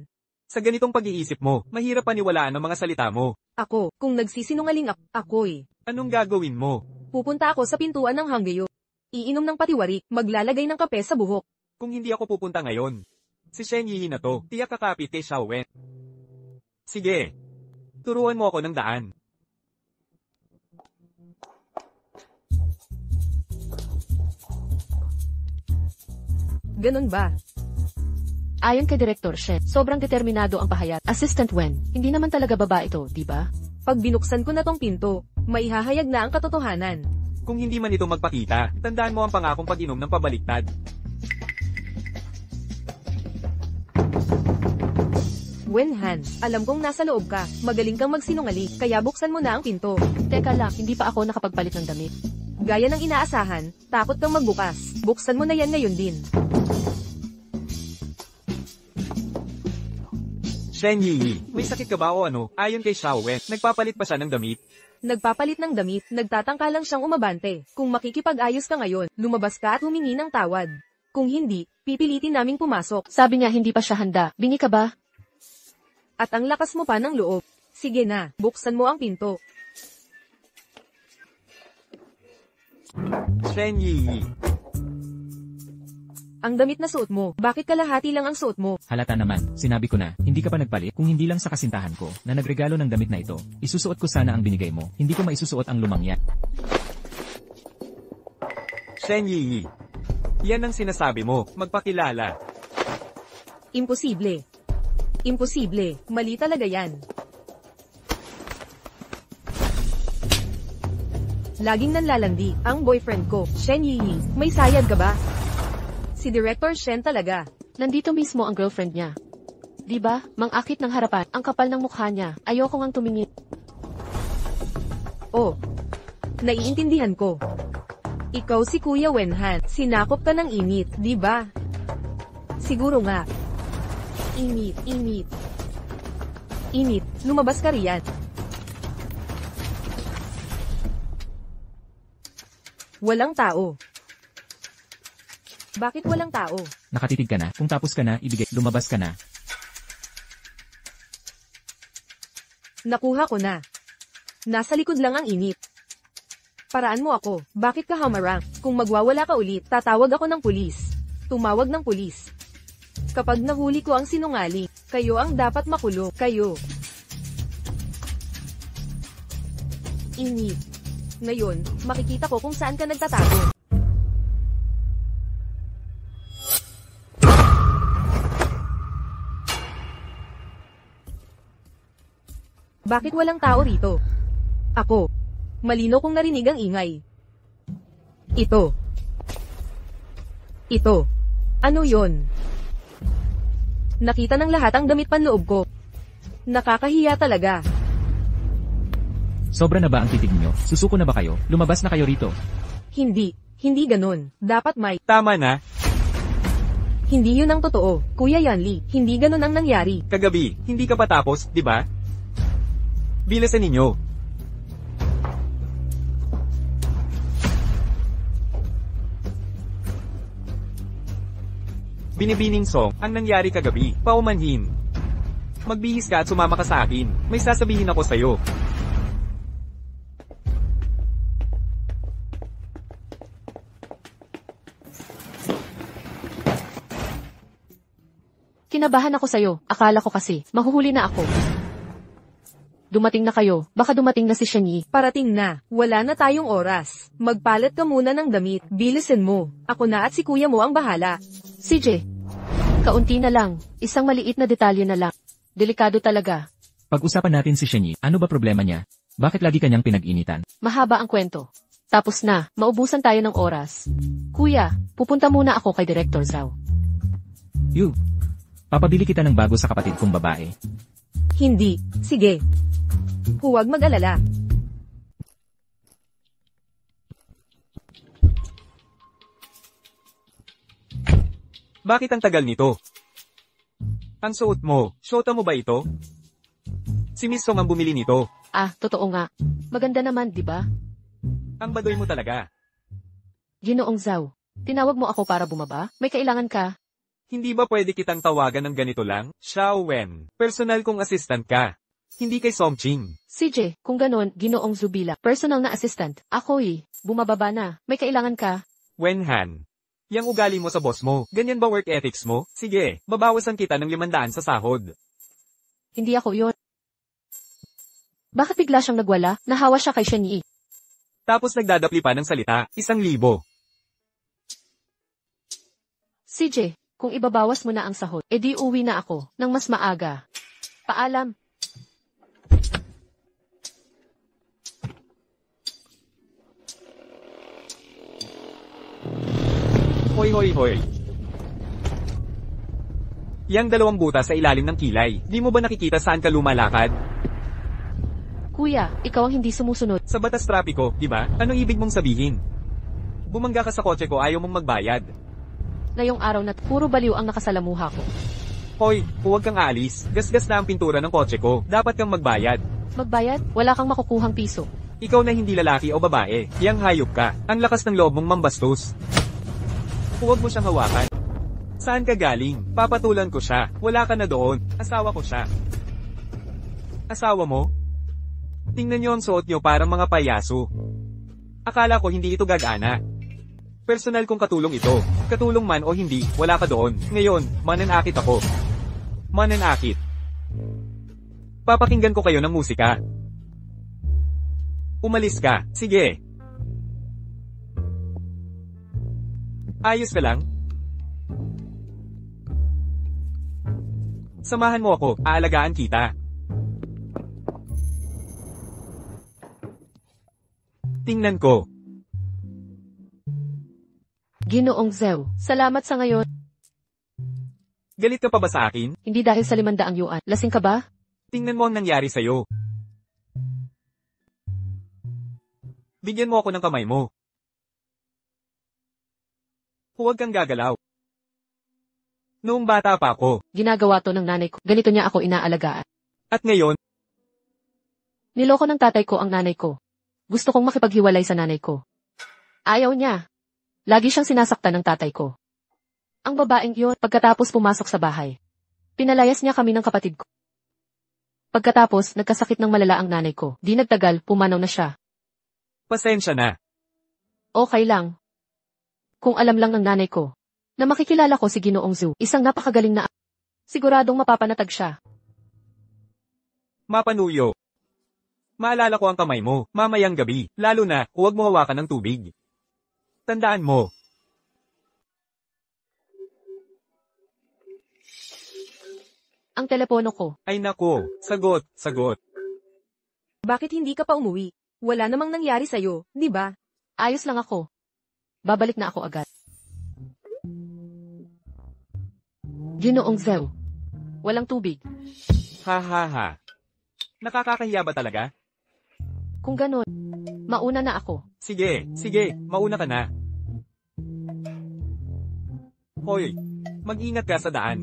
Sa ganitong pag-iisip mo, mahirap paniwalaan ang mga salita mo. Ako, kung nagsisinungaling ako'y. Anong gagawin mo? Pupunta ako sa pintuan ng Hanggayo. Iinom ng patiwarik, maglalagay ng kape sa buhok. Kung hindi ako pupunta ngayon. Si Shen Yi na to, tiyak kakapit kay Xiao Wen. Sige. Turuan mo ako ng daan. Ganon ba? Ayon kay Director Shen, sobrang determinado ang pahayat. Assistant Wen, hindi naman talaga babae ito, di ba? Pag binuksan ko na tong pinto, maihahayag na ang katotohanan. Kung hindi man ito magpakita, tandaan mo ang pangakong pag-inom ng pabaliktad. Wenhan, alam kong nasa loob ka, magaling kang magsinungaling, kaya buksan mo na ang pinto. Teka lang, hindi pa ako nakapagpalit ng damit. Gaya ng inaasahan, takot kang magbukas. Buksan mo na yan ngayon din. Shen Yi, may sakit ka ba o ano? Ayon kay Xiao Wen, nagpapalit pa siya ng damit. Nagpapalit ng damit, nagtatangka lang siyang umabante. Kung makikipag-ayos ka ngayon, lumabas ka at humingi ng tawad. Kung hindi, pipilitin naming pumasok. Sabi niya hindi pa siya handa. Bingi ka ba? At ang lakas mo pa ng loob. Sige na, buksan mo ang pinto. Shen Yi. Ang damit na suot mo, bakit kalahati lang ang suot mo? Halata naman, sinabi ko na, hindi ka pa nagpalit kung hindi lang sa kasintahan ko na nagregalo ng damit na ito. Isusuot ko sana ang binigay mo, hindi ko maisusuot ang lumang yan. Shen Yi. Yan ang sinasabi mo, magpakilala. Imposible. Imposible, mali talaga yan. Laging nanlalandi, ang boyfriend ko, Shen Yi. May sayad ka ba? Si Director Shen talaga. Nandito mismo ang girlfriend niya. Di ba? Mang-akit ng harapan, ang kapal ng mukha niya. Ayoko ngang tumingin. Oh, naiintindihan ko. Ikaw si Kuya Wenhan, sinakop ka ng init, di ba? Siguro nga. Init, init. Init, lumabas ka riyan. Walang tao. Bakit walang tao? Nakatitig ka na, kung tapos ka na, ibigay, lumabas ka na. Nakuha ko na. Nasa likod lang ang init. Paraan mo ako, bakit ka hamarang? Kung magwawala ka ulit, tatawag ako ng pulis. Tumawag ng pulis. Kapag nahuli ko ang sinungaling, kayo ang dapat makulong, kayo. Init. Ngayon, makikita ko kung saan ka nagtatago. Bakit walang tao rito? Ako. Malino kong narinig ang ingay. Ito. Ito. Ano yon? Nakita ng lahat ang damit panloob ko. Nakakahiya talaga. Sobra na ba ang titig niyo? Susuko na ba kayo? Lumabas na kayo rito. Hindi. Hindi ganon. Dapat may. Tama na, Hindi yun ang totoo. Kuya Yanli, hindi ganon ang nangyari. kagabi, hindi ka pa tapos, di ba? Bilisan ninyo. Binibining Song, ang nangyari kagabi, paumanhin. Magbihis ka at sumama ka sa akin. May sasabihin ako sa'yo. Kinabahan ako sa'yo. Akala ko kasi, mahuhuli na ako. Dumating na kayo. Baka dumating na si Shani. Parating na. Wala na tayong oras. Magpalit ka muna ng damit. Bilisin mo. Ako na at si kuya mo ang bahala. CJ, kaunti na lang. Isang maliit na detalye na lang. Delikado talaga. Pag-usapan natin si Shani, ano ba problema niya? Bakit lagi kanyang pinag-initan? Mahaba ang kwento. Tapos na, maubusan tayo ng oras. Kuya, pupunta muna ako kay Director Zhao. You, papabili kita ng bago sa kapatid kong babae. Hindi. Sige. Huwag mag-alala. Bakit ang tagal nito? Ang suot mo, syota mo ba ito? Si Miss Song ang bumili nito. Ah, totoo nga. Maganda naman, di ba? Ang badoy mo talaga. Ginoong Zhao, tinawag mo ako para bumaba? May kailangan ka? Hindi ba pwede kitang tawagan ng ganito lang? Xiao Wen, personal kong assistant ka. Hindi kay Song Ching. CJ, kung ganon, Ginoong Zubila, personal na assistant. Ako bumababa na. May kailangan ka? Wen Han. Yang ugali mo sa boss mo, ganyan ba work ethics mo? Sige, babawasan kita ng 500 sa sahod. Hindi ako yon. Bakit bigla siyang nagwala? Nahawa siya kay Shani. Tapos nagdadapli pa ng salita, 1,000. CJ, kung ibabawas mo na ang sahod, edi uwi na ako, ng mas maaga. Paalam. Hoy hoy hoy. Yang 2 butas sa ilalim ng kilay, di mo ba nakikita saan ka lumalakad? Kuya, ikaw ang hindi sumusunod. Sa batas trapiko, di ba? Anong ibig mong sabihin? Bumangga ka sa kotse ko, ayaw mong magbayad. Ngayong araw na puro baliw ang nakasalamuha ko. Hoy, huwag kang aalis. Gasgas na ang pintura ng kotse ko. Dapat kang magbayad. Magbayad? Wala kang makukuhang piso. Ikaw na hindi lalaki o babae. Yang hayop ka. Ang lakas ng loob mong mambastos. Huwag mo siyang hawakan. Saan ka galing? Papatulan ko siya. Wala ka na doon. Asawa ko siya. Asawa mo? Tingnan niyo ang suot niyo parang mga payaso. Akala ko hindi ito gagana. Personal kong katulong ito. Katulong man o hindi, wala ka doon. Ngayon, mananakit ako. Mananakit. Papakinggan ko kayo ng musika. Umalis ka. Sige. Ayos ka lang? Samahan mo ako, aalagaan kita. Tingnan ko. Ginoong Zhao, salamat sa ngayon. Galit ka pa ba sa akin? Hindi dahil sa 500 yuan. Lasing ka ba? Tingnan mo ang nangyari sa'yo. Bigyan mo ako ng kamay mo. Huwag kang gagalaw. Noong bata pa ako, Ginagawa to ng nanay ko. Ganito niya ako inaalagaan. at ngayon, Niloko ng tatay ko ang nanay ko. Gusto kong makipaghiwalay sa nanay ko. Ayaw niya. Lagi siyang sinasaktan ng tatay ko. Ang babaeng yun, pagkatapos pumasok sa bahay. Pinalayas niya kami ng kapatid ko. Pagkatapos, nagkasakit ng malala ang nanay ko. Di nagtagal, pumanaw na siya. pasensya na. Okay lang. Kung alam lang ng nanay ko, na makikilala ko si Ginoong Zhu, isang napakagaling na siguradong mapapanatag siya. Mapanuyo. Maalala ko ang kamay mo, mamayang gabi, lalo na, huwag mo hawakan ng tubig. Tandaan mo. Ang telepono ko, Ay nako, sagot, sagot. Bakit hindi ka pa umuwi? Wala namang nangyari sa'yo, di ba? ayos lang ako. Babalik na ako agad. Ginoong Zhao, walang tubig. Ha ha ha. Nakakakahiya ba talaga? Kung ganon, mauna na ako. Sige, sige, mauna ka na. Hoy, mag-ingat ka sa daan.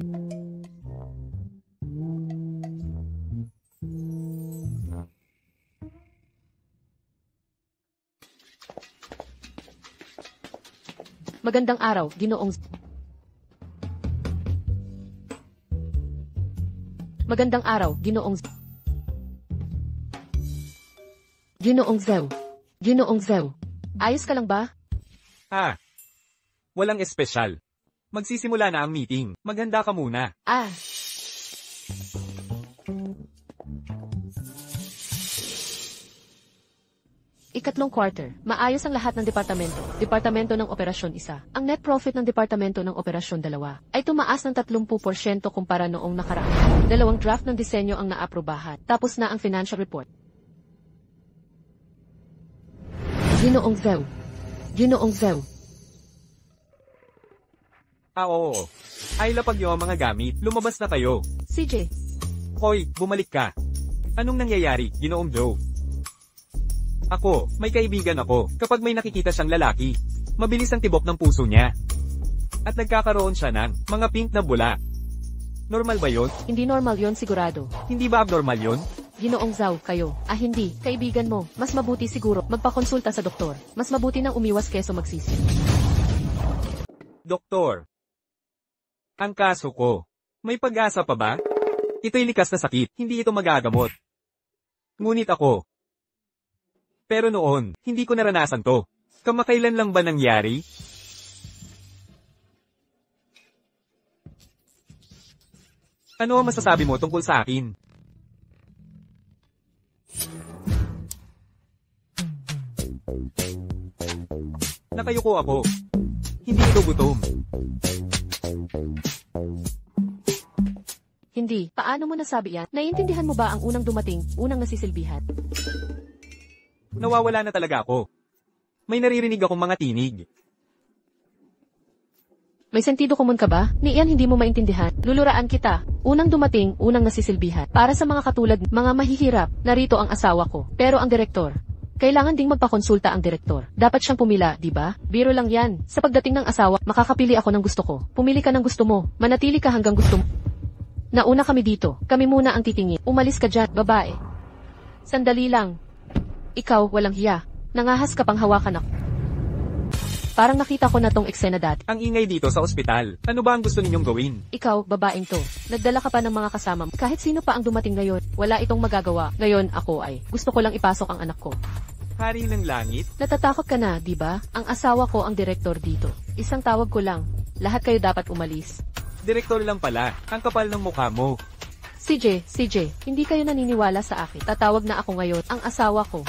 Magandang araw, Ginoong Magandang araw, Ginoong Ginoong Zhao. Ginoong Zhao. Ayos ka lang ba? Walang espesyal. Magsisimula na ang meeting. Maghanda ka muna. Ikatlong quarter, maayos ang lahat ng departamento. Departamento ng Operasyon 1. Ang net profit ng Departamento ng Operasyon 2 ay tumaas ng 30% kumpara noong nakaraan. 2 draft ng disenyo ang naaprubahan. Tapos na ang financial report. Ginoong Zhao. Ginoong Zhao. Oo. Ay lapag niyo ang mga gamit. Lumabas na kayo. CJ. Hoy, bumalik ka. Anong nangyayari, Ginoong Joe? Ako, may kaibigan ako. Kapag may nakikita siyang lalaki, mabilis ang tibok ng puso niya. At nagkakaroon siya ng mga pink na bula. Normal ba yun? Hindi normal yon sigurado. Hindi ba abnormal yun? Ginoong Zhao, kayo. Hindi, kaibigan mo. Mas mabuti siguro magpakonsulta sa doktor. Mas mabuti nang umiwas keso magsisi. Doktor. Ang kaso ko. May pag-asa pa ba? Ito'y likas na sakit. Hindi ito magagamot. Ngunit ako. Pero noon, hindi ko naranasan to. Kamakailan lang ba nangyari? Ano ang masasabi mo tungkol sa akin? Nakayuko ako. Hindi ito gutom. Hindi, paano mo nasabi yan? Naiintindihan mo ba ang unang dumating, unang nasisilbihan? Nawawala na talaga ako. May naririnig akong mga tinig. May sentido komon ka ba? Niyan hindi mo maintindihan. Luluraan kita. Unang dumating, unang nasisilbihan. Para sa mga katulad, mga mahihirap, narito ang asawa ko. Pero ang direktor. Kailangan ding magpakonsulta ang direktor. Dapat siyang pumila, di ba? Biro lang yan. Sa pagdating ng asawa, makakapili ako ng gusto ko. Pumili ka ng gusto mo. Manatili ka hanggang gusto mo. Nauna kami dito. Kami muna ang titingin. Umalis ka dyan, babae. Sandali lang. Ikaw, walang hiya. Nangahas ka pang hawakan ako. Parang nakita ko na tong eksena dati. Ang ingay dito sa ospital. Ano ba ang gusto ninyong gawin? Ikaw, babaeng to. Nagdala ka pa ng mga kasama mo. Kahit sino pa ang dumating ngayon, wala itong magagawa. Ngayon, ako ay, gusto ko lang ipasok ang anak ko. Hari ng langit? Natatakot ka na, di ba? Ang asawa ko ang direktor dito. Isang tawag ko lang. Lahat kayo dapat umalis. Direktor lang pala. Ang kapal ng mukha mo. CJ, hindi kayo naniniwala sa akin. Tatawag na ako ngayon, ang asawa ko.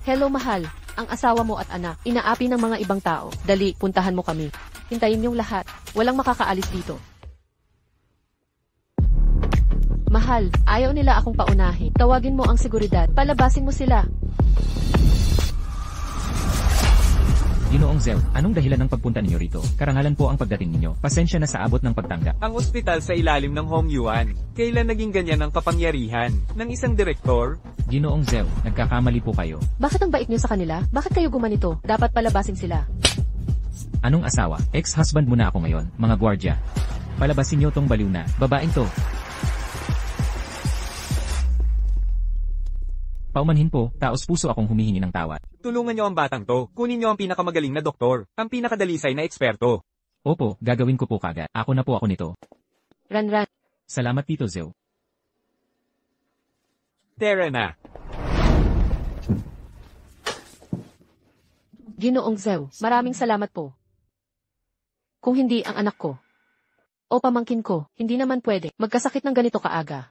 Hello, mahal. Ang asawa mo at anak, inaapi ng mga ibang tao. Dali, puntahan mo kami. Hintayin niyong lahat. Walang makakaalis dito. Mahal, ayaw nila akong paunahin. Tawagin mo ang seguridad. Palabasin mo sila. Ginoong Zhao, anong dahilan ng pagpunta ninyo rito? Karangalan po ang pagdating ninyo. Pasensya na sa abot ng pagtanggap. Ang ospital sa ilalim ng Hong Yuan. Kailan naging ganyan ang kapangyarihan ng isang direktor? Ginoong Zhao, nagkakamali po kayo. Bakit ang bait niyo sa kanila? Bakit kayo gumanito? Dapat palabasin sila. Anong asawa? Ex-husband mo na ako ngayon, mga gwardya. Palabasin niyo tong baliw na babaeng to. Paumanhin po, taos puso akong humihingi ng tawad. Tulungan niyo ang batang to. Kunin niyo ang pinakamagaling na doktor. Ang pinakadalisay na eksperto. Opo, gagawin ko po kagad. Ako na po ako nito. Ran. Salamat Tito Zhao. Tara na. Ginoong Zhao, maraming salamat po. Kung hindi ang anak ko o pamangkin ko, hindi naman pwede magkasakit ng ganito kaaga.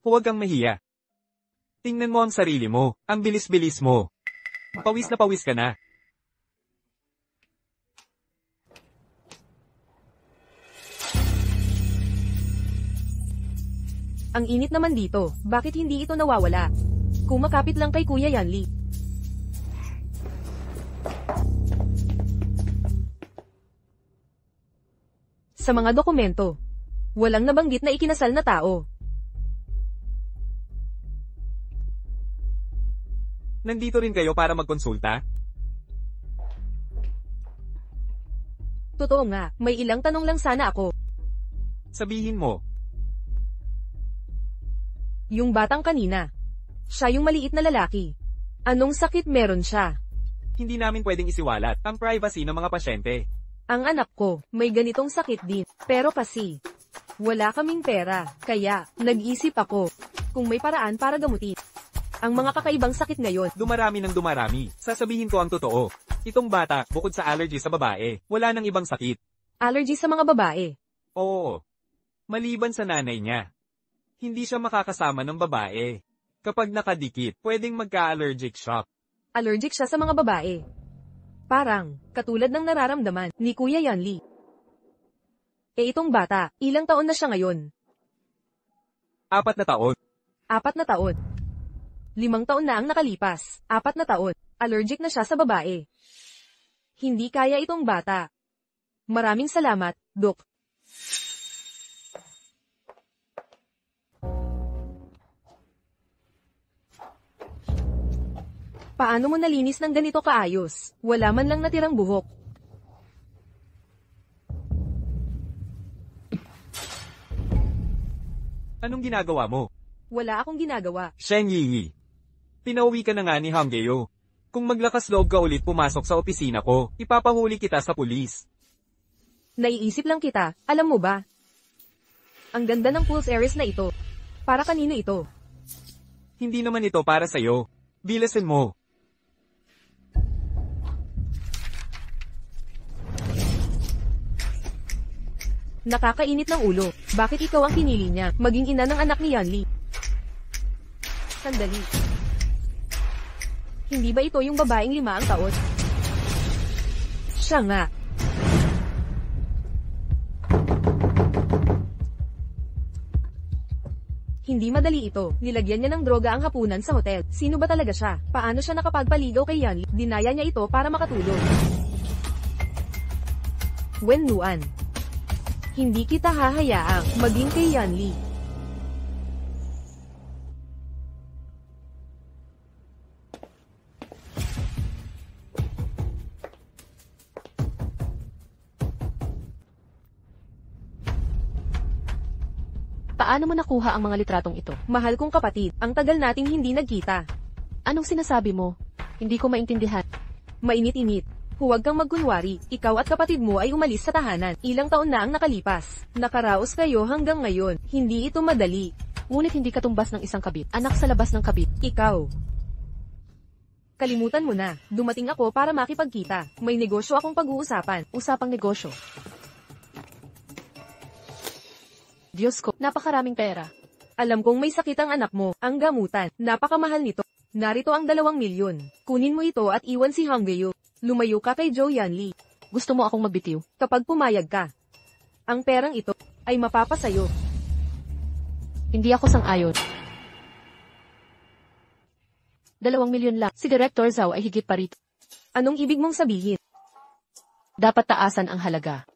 Huwag kang mahiya. Tingnan mo ang sarili mo. Ang bilis-bilis mo. Pawis na pawis ka na. Ang init naman dito. Bakit hindi ito nawawala? Kumakapit lang kay Kuya Yanli. Sa mga dokumento, walang nabanggit na ikinasal na tao. Nandito rin kayo para magkonsulta? Totoo nga, may ilang tanong lang sana ako. Sabihin mo. Yung batang kanina. Siya yung maliit na lalaki. Anong sakit meron siya? Hindi namin pwedeng isiwalat ang privacy ng mga pasyente. Ang anak ko, may ganitong sakit din. Pero kasi, wala kaming pera. Kaya, nag-isip ako, kung may paraan para gamutin ang mga kakaibang sakit ngayon. Dumarami ng dumarami. Sasabihin ko ang totoo. Itong bata, bukod sa allergy sa babae, wala nang ibang sakit. Allergy sa mga babae. Oo. Maliban sa nanay niya. Hindi siya makakasama ng babae. Kapag nakadikit, pwedeng magka-allergic shock. Allergic siya sa mga babae. Parang, katulad ng nararamdaman ni Kuya Yanli. Itong bata, ilang taon na siya ngayon? 4 na taon. 4 na taon. 5 taon na ang nakalipas. 4 na taon. Allergic na siya sa babae. Hindi kaya itong bata. Maraming salamat, Dok. Paano mo nalinis ng ganito kaayos? Wala man lang natirang buhok. Anong ginagawa mo? Wala akong ginagawa. Shen Yi. Pinauwi ka na nga ni Hanggeyo. Kung maglakas loob ka ulit pumasok sa opisina ko, ipapahuli kita sa pulis. Naiisip lang kita, alam mo ba? Ang ganda ng pulse areas na ito. Para kanino ito? Hindi naman ito para sa'yo. Bilasin mo. Nakakainit ng ulo. Bakit ikaw ang pinili niya, maging ina ng anak ni Yanli? Sandali. Hindi ba ito yung babaeng 5 ang taon? Siya nga. Hindi madali ito. Nilagyan niya ng droga ang hapunan sa hotel. Sino ba talaga siya? Paano siya nakapagpaligaw kay Yanli? Dinaya niya ito para makatulog. Wenluan. Hindi kita hahayaang maging kay Yanli. Paano mo nakuha ang mga litratong ito? Mahal kong kapatid, ang tagal nating hindi nagkita. Anong sinasabi mo? Hindi ko maintindihan. Mainit-init. Huwag kang magkunwari, ikaw at kapatid mo ay umalis sa tahanan. Ilang taon na ang nakalipas. Nakaraos kayo hanggang ngayon. Hindi ito madali. Ngunit hindi katumbas ng isang kabit. Anak sa labas ng kabit. Ikaw. Kalimutan mo na. Dumating ako para makipagkita. May negosyo akong pag-uusapan. Usapang negosyo. Diyos ko, napakaraming pera. Alam kong may sakit ang anak mo. Ang gamutan, napakamahal nito. Narito ang 2 milyon. Kunin mo ito at iwan si Hanggeyo. Lumayo ka kay Joe Yanli. Gusto mo akong magbitiw? Kapag pumayag ka, ang perang ito ay mapapasayo. Hindi ako sang-ayon. 2 milyon lang. Si Director Zhao ay higit pa rito. Anong ibig mong sabihin? Dapat taasan ang halaga.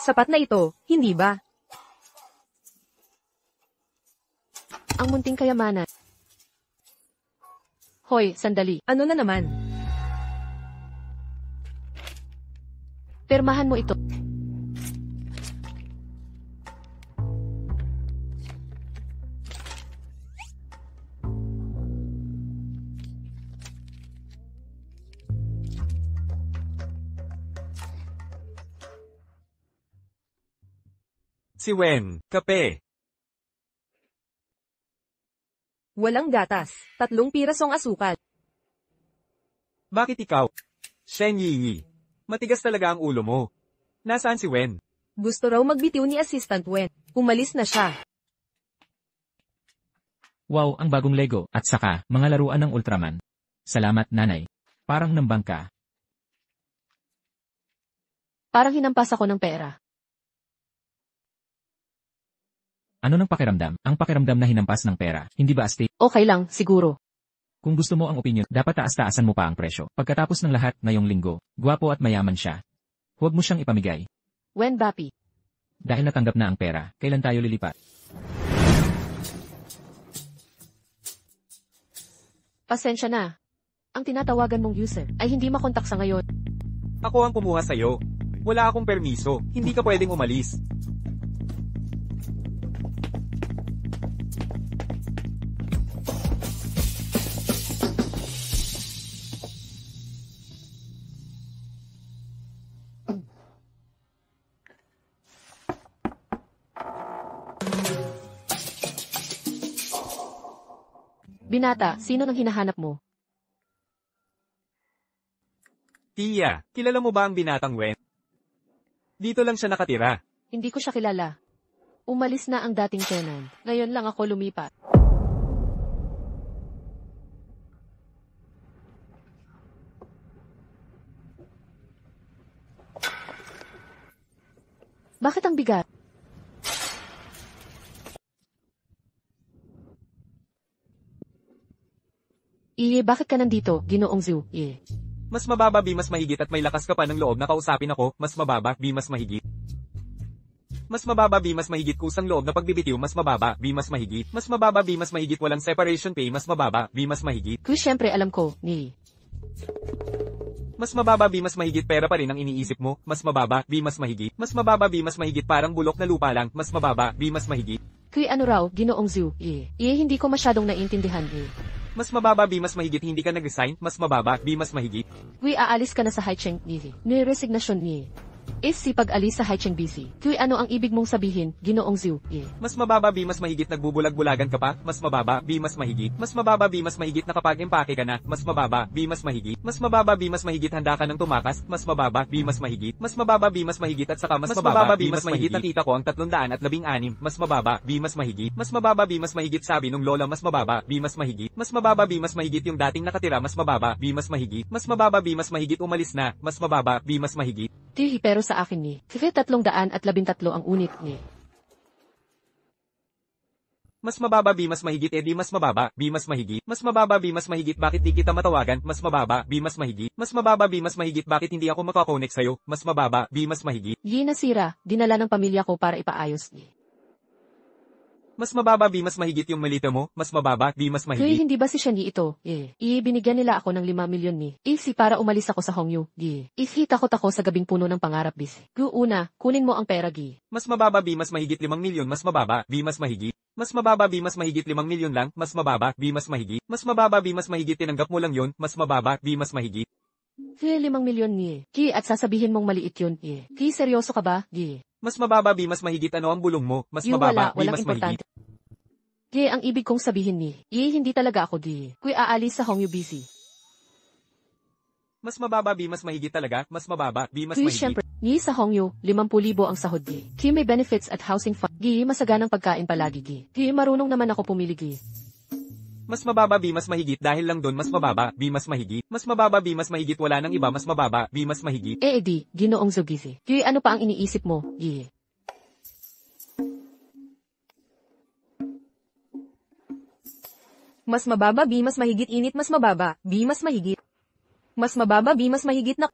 Sapat na ito, hindi ba? Ang munting kayamanan. Hoy, sandali. Ano na naman? Pirmahan mo ito. Si Wen, kape. Walang gatas. 3 pirasong asukal. Bakit ikaw? Shen Yi. Matigas talaga ang ulo mo. Nasaan si Wen? Gusto raw magbitiw ni Assistant Wen. Umalis na siya. Wow, ang bagong Lego. At saka, mga laruan ng Ultraman. Salamat, nanay. Parang nambang ka. Parang hinampas ako ng pera. Ano ng pakiramdam? Ang pakiramdam na hinampas ng pera, hindi ba astig? Okay lang, siguro. Kung gusto mo ang opinion, dapat taas-taasan mo pa ang presyo. Pagkatapos ng lahat, ngayong linggo, gwapo at mayaman siya. Huwag mo siyang ipamigay. Wen Bapi. Dahil natanggap na ang pera, kailan tayo lilipat? Pasensya na. Ang tinatawagan mong user ay hindi makontak sa ngayon. Ako ang kumuha sa'yo. Wala akong permiso. Hindi ka pwedeng umalis. Binata, sino nang hinahanap mo? Tia, kilala mo ba ang binatang Wen? Dito lang siya nakatira. Hindi ko siya kilala. Umalis na ang dating tenant. Ngayon lang ako lumipat. Bakit ang bigat? Bakit ka nandito, Ginoong Zhu? Mas mababa B mas mahigit at may lakas ka pa ng loob na kausapin ako, mas mababa B mas mahigit. Mas mababa B mas mahigit kusang loob na pagbibitiw mas mababa B mas mahigit. Mas mababa B mas mahigit walang separation pay mas mababa B mas mahigit. Kung syempre alam ko, Mas mababa B mas mahigit pera pa rin ang iniisip mo, mas mababa B mas mahigit. Mas mababa B mas mahigit parang bulok na lupa lang, mas mababa B mas mahigit. Kuy ano raw, Ginoong Zhu? Hindi ko masyadong naiintindihan. Mas mababa B mas mahigit hindi ka nag-resign, mas mababa B mas mahigit. Kuy aalis ka na sa Haicheng ni resignation si pag-alis sa Haicheng BC. Kuy ano ang ibig mong sabihin, Ginoong Zhu? Mas mababa B mas mahigit nagbubulag-bulagan ka pa, mas mababa B mas mahigit. Mas mababa B mas mahigit nakapag-empake ka na, mas mababa B mas mahigit. Mas mababa B mas mahigit handa ka ng tumakas, mas mababa B mas mahigit. Mas mababa B mas mahigit at saka mas mababa B mas mahigit nakita ko ang 316, mas mababa B mas mahigit. Mas mababa B mas mahigit sabi nung lola mas mababa B mas mahigit. Mas mababa B mas mahigit yung dating nakatira mas mababa B mas mahigit. Mas mababa B mas mahigit umalis na, mas mababa B mas mahigit. Pero sa akin 313 ang unit Mas mababa B mas mahigit edi mas mababa B mas mahigit. Mas mababa B mas mahigit bakit di kita matawagan, mas mababa B mas mahigit. Mas mababa B mas mahigit bakit hindi ako makakonect sa'yo, mas mababa B mas mahigit. Nasira, dinala ng pamilya ko para ipaayos Mas mababa B mas mahigit yung malita mo, mas mababa B mas Kuy mahigit. hindi ba si Shani ito? Binigyan nila ako ng 5 milyon para umalis ako sa Hongyu. Takot ako sa gabing puno ng pangarap una, kunin mo ang pera Mas mababa B mas mahigit 5 milyon mas mababa B mas mahigit. Mas mababa B mas mahigit 5 milyon lang, mas mababa B mas mahigit. Mas mababa B mas mahigit tinanggap mo lang yon, mas mababa B mas mahigit. 5 milyon at sasabihin mong maliit yun seryoso ka ba? Mas mababa B mas mahigit ano ang bulong mo, mas mababa B mas mahigit. Ang ibig kong sabihin hindi talaga ako Kuy aalis sa Hongyu BC. Mas mababa B mas mahigit talaga, mas mababa B mas Kuy mahigit. syempre, sa Hongyu, 50,000 ang sahod may benefits at housing fund. Masaganang pagkain palagi marunong naman ako pumili Mas mababa B mas mahigit dahil lang doon mas mababa B mas mahigit. Mas mababa B mas mahigit wala nang iba mas mababa B mas mahigit. Ginoong Zugisi. Ano pa ang iniisip mo? Mas mababa B mas mahigit init mas mababa B mas mahigit. Mas mababa B mas mahigit na...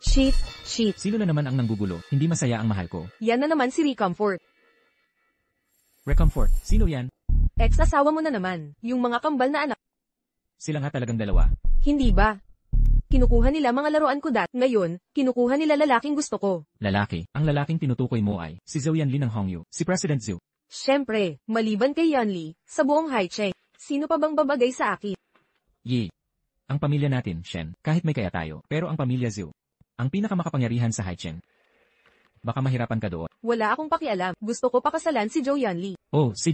Shit. Sino na naman ang nanggugulo, hindi masaya ang mahal ko. Yan na naman si Recomfort. Recomfort, sino yan? Ex-asawa mo na naman, yung mga kambal na anak. Sila nga talagang dalawa. Hindi ba? Kinukuha nila mga laruan ko ngayon, kinukuha nila lalaking gusto ko. Lalaki, ang lalaking tinutukoy mo ay si Zhou Yanli ng Hongyu, si President Zhu. Syempre, maliban kay Yanli, sa buong Haicheng, sino pa bang babagay sa akin? Ang pamilya natin, Shen, kahit may kaya tayo, pero ang pamilya Zhu, ang pinakamakapangyarihan sa Haicheng. Baka mahirapan ka doon. Wala akong pakialam, gusto ko pakasalan si Zhou Yanli. Oh, si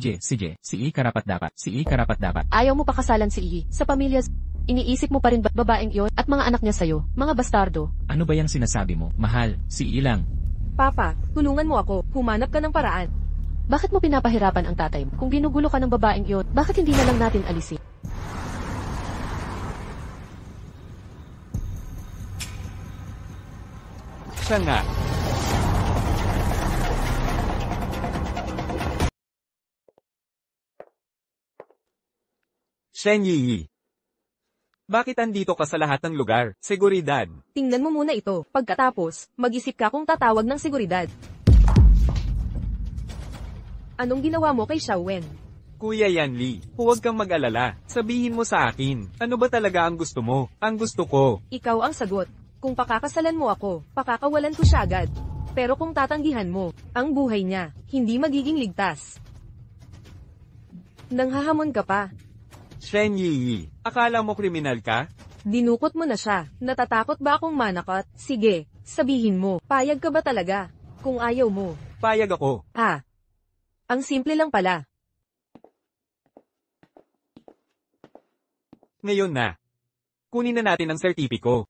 karapat dapat. Ayaw mo pakasalan si sa pamilya iniisip mo pa rin babaeng yon at mga anak niya sa'yo, mga bastardo. Ano ba yung sinasabi mo? Mahal, si lang. Papa, tulungan mo ako, humanap ka ng paraan. Bakit mo pinapahirapan ang tatay mo? Kung ginugulo ka ng babaeng yon, bakit hindi na lang natin alisin? Siya nga. Shen Yi. Bakit andito ka sa lahat ng lugar? Seguridad. Tingnan mo muna ito, pagkatapos, mag-isip ka kung tatawag ng seguridad. Anong ginawa mo kay Xiaowen? Kuya Yanli, huwag kang mag-alala. Sabihin mo sa akin, ano ba talaga ang gusto mo? Ang gusto ko. Ikaw ang sagot. Kung pakakasalan mo ako, pakakawalan ko siya agad. Pero kung tatanggihan mo, ang buhay niya, hindi magiging ligtas. Nanghahamon ka pa. Shen Yi, akala mo kriminal ka? Dinukot mo na siya. Natatakot ba akong manakot? Sige, sabihin mo, payag ka ba talaga? Kung ayaw mo. Payag ako. Ang simple lang pala. Ngayon na. Kunin na natin ang sertipiko.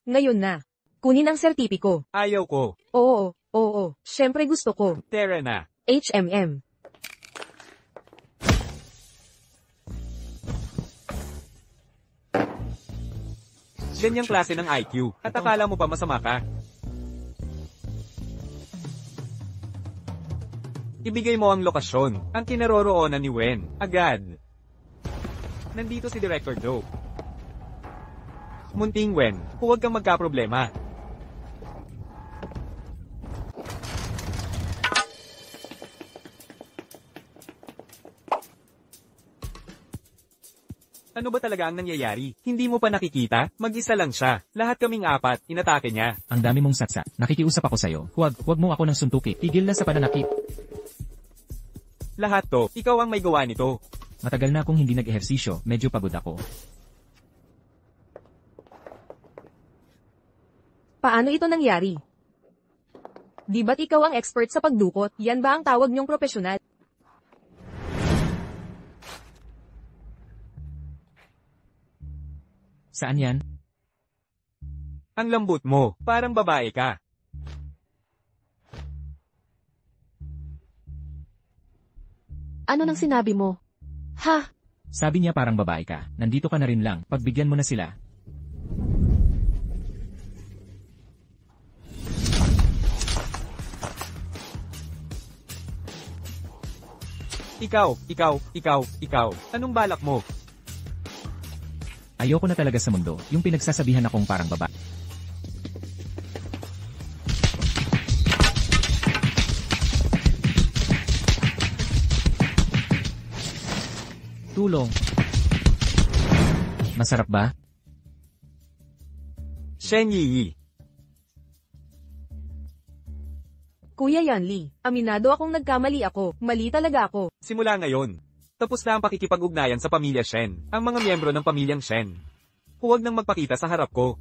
Ngayon na. Kunin ang sertipiko. Ayaw ko. Oo. Syempre gusto ko. Tara na. HMM. Ganyang klase ng IQ. At akala mo pa masama ka. Ibigay mo ang lokasyon, ang kinaroroonan ni Wen, agad. Nandito si Director Joe. Munting Wen, huwag kang magkaproblema. Ano ba talaga ang nangyayari? Hindi mo pa nakikita? Mag-isa lang siya. Lahat kaming apat, inatake niya. Ang dami mong satsa. Nakikiusap ako sa'yo. Huwag mo ako ng suntuki. Tigil na sa pananakit. Lahat to, ikaw ang may gawa nito. Matagal na akong hindi nag-ehersisyo. Medyo pagod ako. Paano ito nangyari? Di ba't ikaw ang expert sa pagdukot? Yan ba ang tawag niyong profesional? Saan yan? Ang lambot mo, parang babae ka. Ano nang sinabi mo? Ha? Sabi niya parang babae ka. Nandito ka na rin lang. Pagbigyan mo na sila. Ikaw. Anong balak mo? Ayoko na talaga sa mundo. Yung pinagsasabihan akong parang babae. Tulong. Masarap ba? Shen Yi. Kuya Yanli, aminado akong nagkamali ako. Mali talaga ako. Simula ngayon, tapos na ang pakikipag-ugnayan sa pamilya Shen, ang mga miyembro ng pamilyang Shen. Huwag nang magpakita sa harap ko.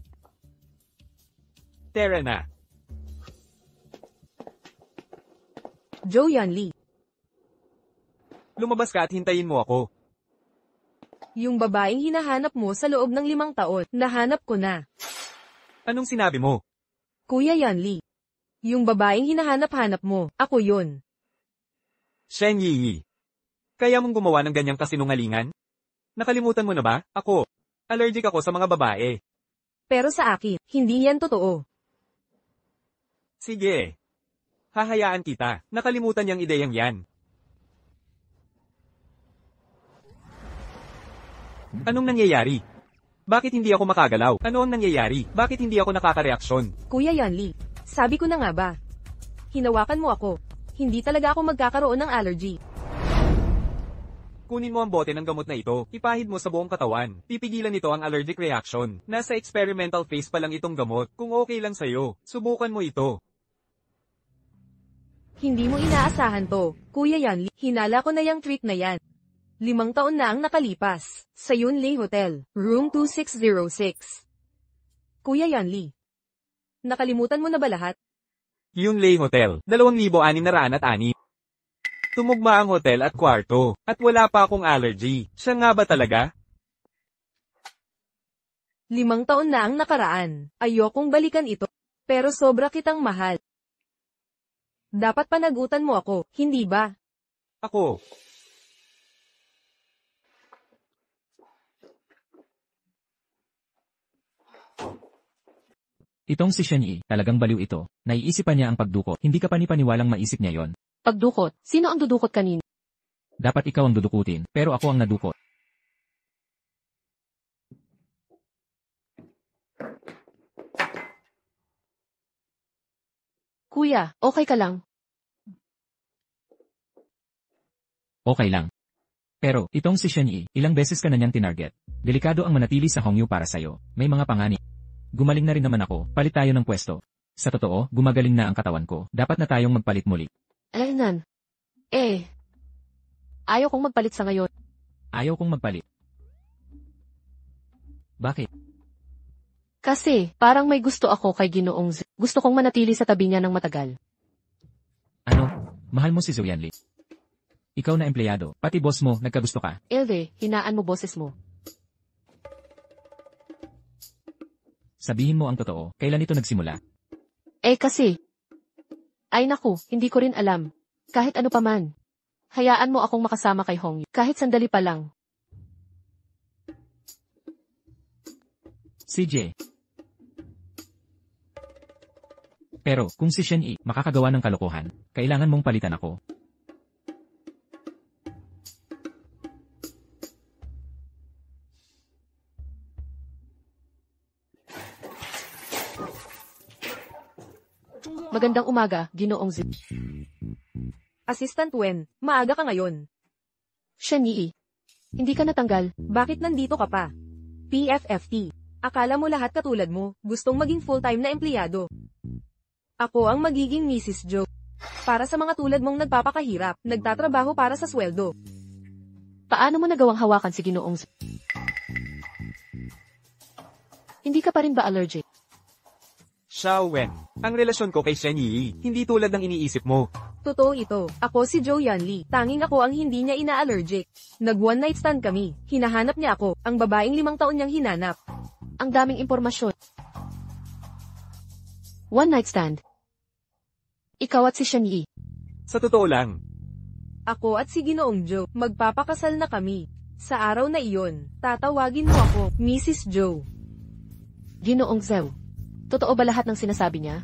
Tara na. Joe Yanli, Lumabas ka at hintayin mo ako. yung babaeng hinahanap mo sa loob ng 5 taon, nahanap ko na. Anong sinabi mo? Kuya Yanli, yung babaeng hinahanap-hanap mo, ako yun. Shen Yi. Kaya mong gumawa ng ganyang kasinungalingan? Nakalimutan mo na ba? Ako. Allergic ako sa mga babae. Pero sa akin, hindi yan totoo. Sige. Hahayaan kita. Nakalimutan niyang ideyang yan. Anong nangyayari? Bakit hindi ako makagalaw? Ano ang nangyayari? Bakit hindi ako nakakareaksyon? Kuya Yanli, sabi ko na nga ba? Hinawakan mo ako. Hindi talaga ako magkakaroon ng allergy. Kunin mo ang bote ng gamot na ito. Ipahid mo sa buong katawan. Pipigilan nito ang allergic reaction. Nasa experimental phase pa lang itong gamot. Kung okay lang sa'yo, subukan mo ito. Hindi mo inaasahan to. Kuya Yanli, hinala ko na yung trick na yan. 5 taon na ang nakalipas. Sa Yunlei Hotel, room 2606. Kuya Yanli, nakalimutan mo na ba lahat? Yunlei Hotel, 2,606. Tumugma ang hotel at kwarto, at wala pa akong allergy. Siya nga ba talaga? 5 taon na ang nakaraan. Ayokong balikan ito. Pero sobra kitang mahal. Dapat panagutan mo ako, hindi ba? Ako. Itong si Shen Yi, talagang baliw ito. Naiisipan niya ang pagdukot. Hindi ka panipaniwalang maisip niya yon. Pagdukot? Sino ang dudukot kanina? Dapat ikaw ang dudukutin, pero ako ang nadukot. Kuya, okay ka lang? Okay lang. Pero, itong si Shen Yi, ilang beses ka na niyang tinarget. Delikado ang manatili sa Hongyu para sa'yo. May mga panganib. Gumaling na rin naman ako, palit tayo ng pwesto. Sa totoo, gumagaling na ang katawan ko. Dapat na tayong magpalit muli. Alaynan. Ayaw kong magpalit sa ngayon. Ayaw kong magpalit. Bakit? Kasi, parang may gusto ako kay Ginoong Z. Gusto kong manatili sa tabi niya ng matagal. Ano? Mahal mo si Zhou Yanli. Ikaw na empleyado, pati boss mo, nagkagusto ka. Elde, hinaan mo boses mo. Sabihin mo ang totoo, kailan ito nagsimula? Kasi. Ay naku, hindi ko rin alam. Kahit ano pa man. Hayaan mo akong makasama kay Hongyu. Kahit sandali pa lang. CJ. Pero, kung si Shen Yi makakagawa ng kalokohan, kailangan mong palitan ako. Magandang umaga, Ginoong Zip. Assistant Wen, maaga ka ngayon. Shen Yi. Hindi ka natanggal. Bakit nandito ka pa? PFFT. Akala mo lahat katulad mo, gustong maging full-time na empleyado. Ako ang magiging Mrs. Joe. Para sa mga tulad mong nagpapakahirap, nagtatrabaho para sa sweldo. Paano mo nagawang hawakan si Ginoong Zip? Hindi ka pa rin ba allergic? Xiao Wen, ang relasyon ko kay Shen Yi, hindi tulad ng iniisip mo. Totoo ito, ako si Joe Yanli, tanging ako ang hindi niya ina-allergic. Nag-one night stand kami, hinahanap niya ako, ang babaeng 5 taon niyang hinanap. Ang daming impormasyon. One night stand. Ikaw at si Shen Yi. Sa totoo lang, Ako at si Ginoong Joe, magpapakasal na kami. Sa araw na iyon, tatawagin mo ako, Mrs. Joe. Ginoong Zhou. Totoo ba lahat ng sinasabi niya?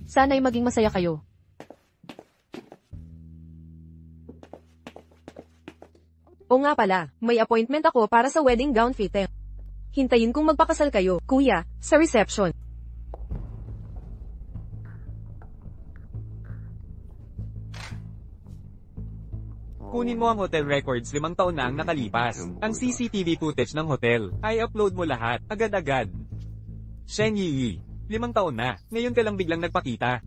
Sana'y maging masaya kayo. O nga pala, may appointment ako para sa wedding gown fitting. Hintayin kong magpakasal kayo, kuya, sa reception. kunin mo ang hotel records 5 taon na ang nakalipas. Ang CCTV footage ng hotel, ay upload mo lahat, agad-agad. Shen Yi, 5 taon na, ngayon ka lang biglang nagpakita.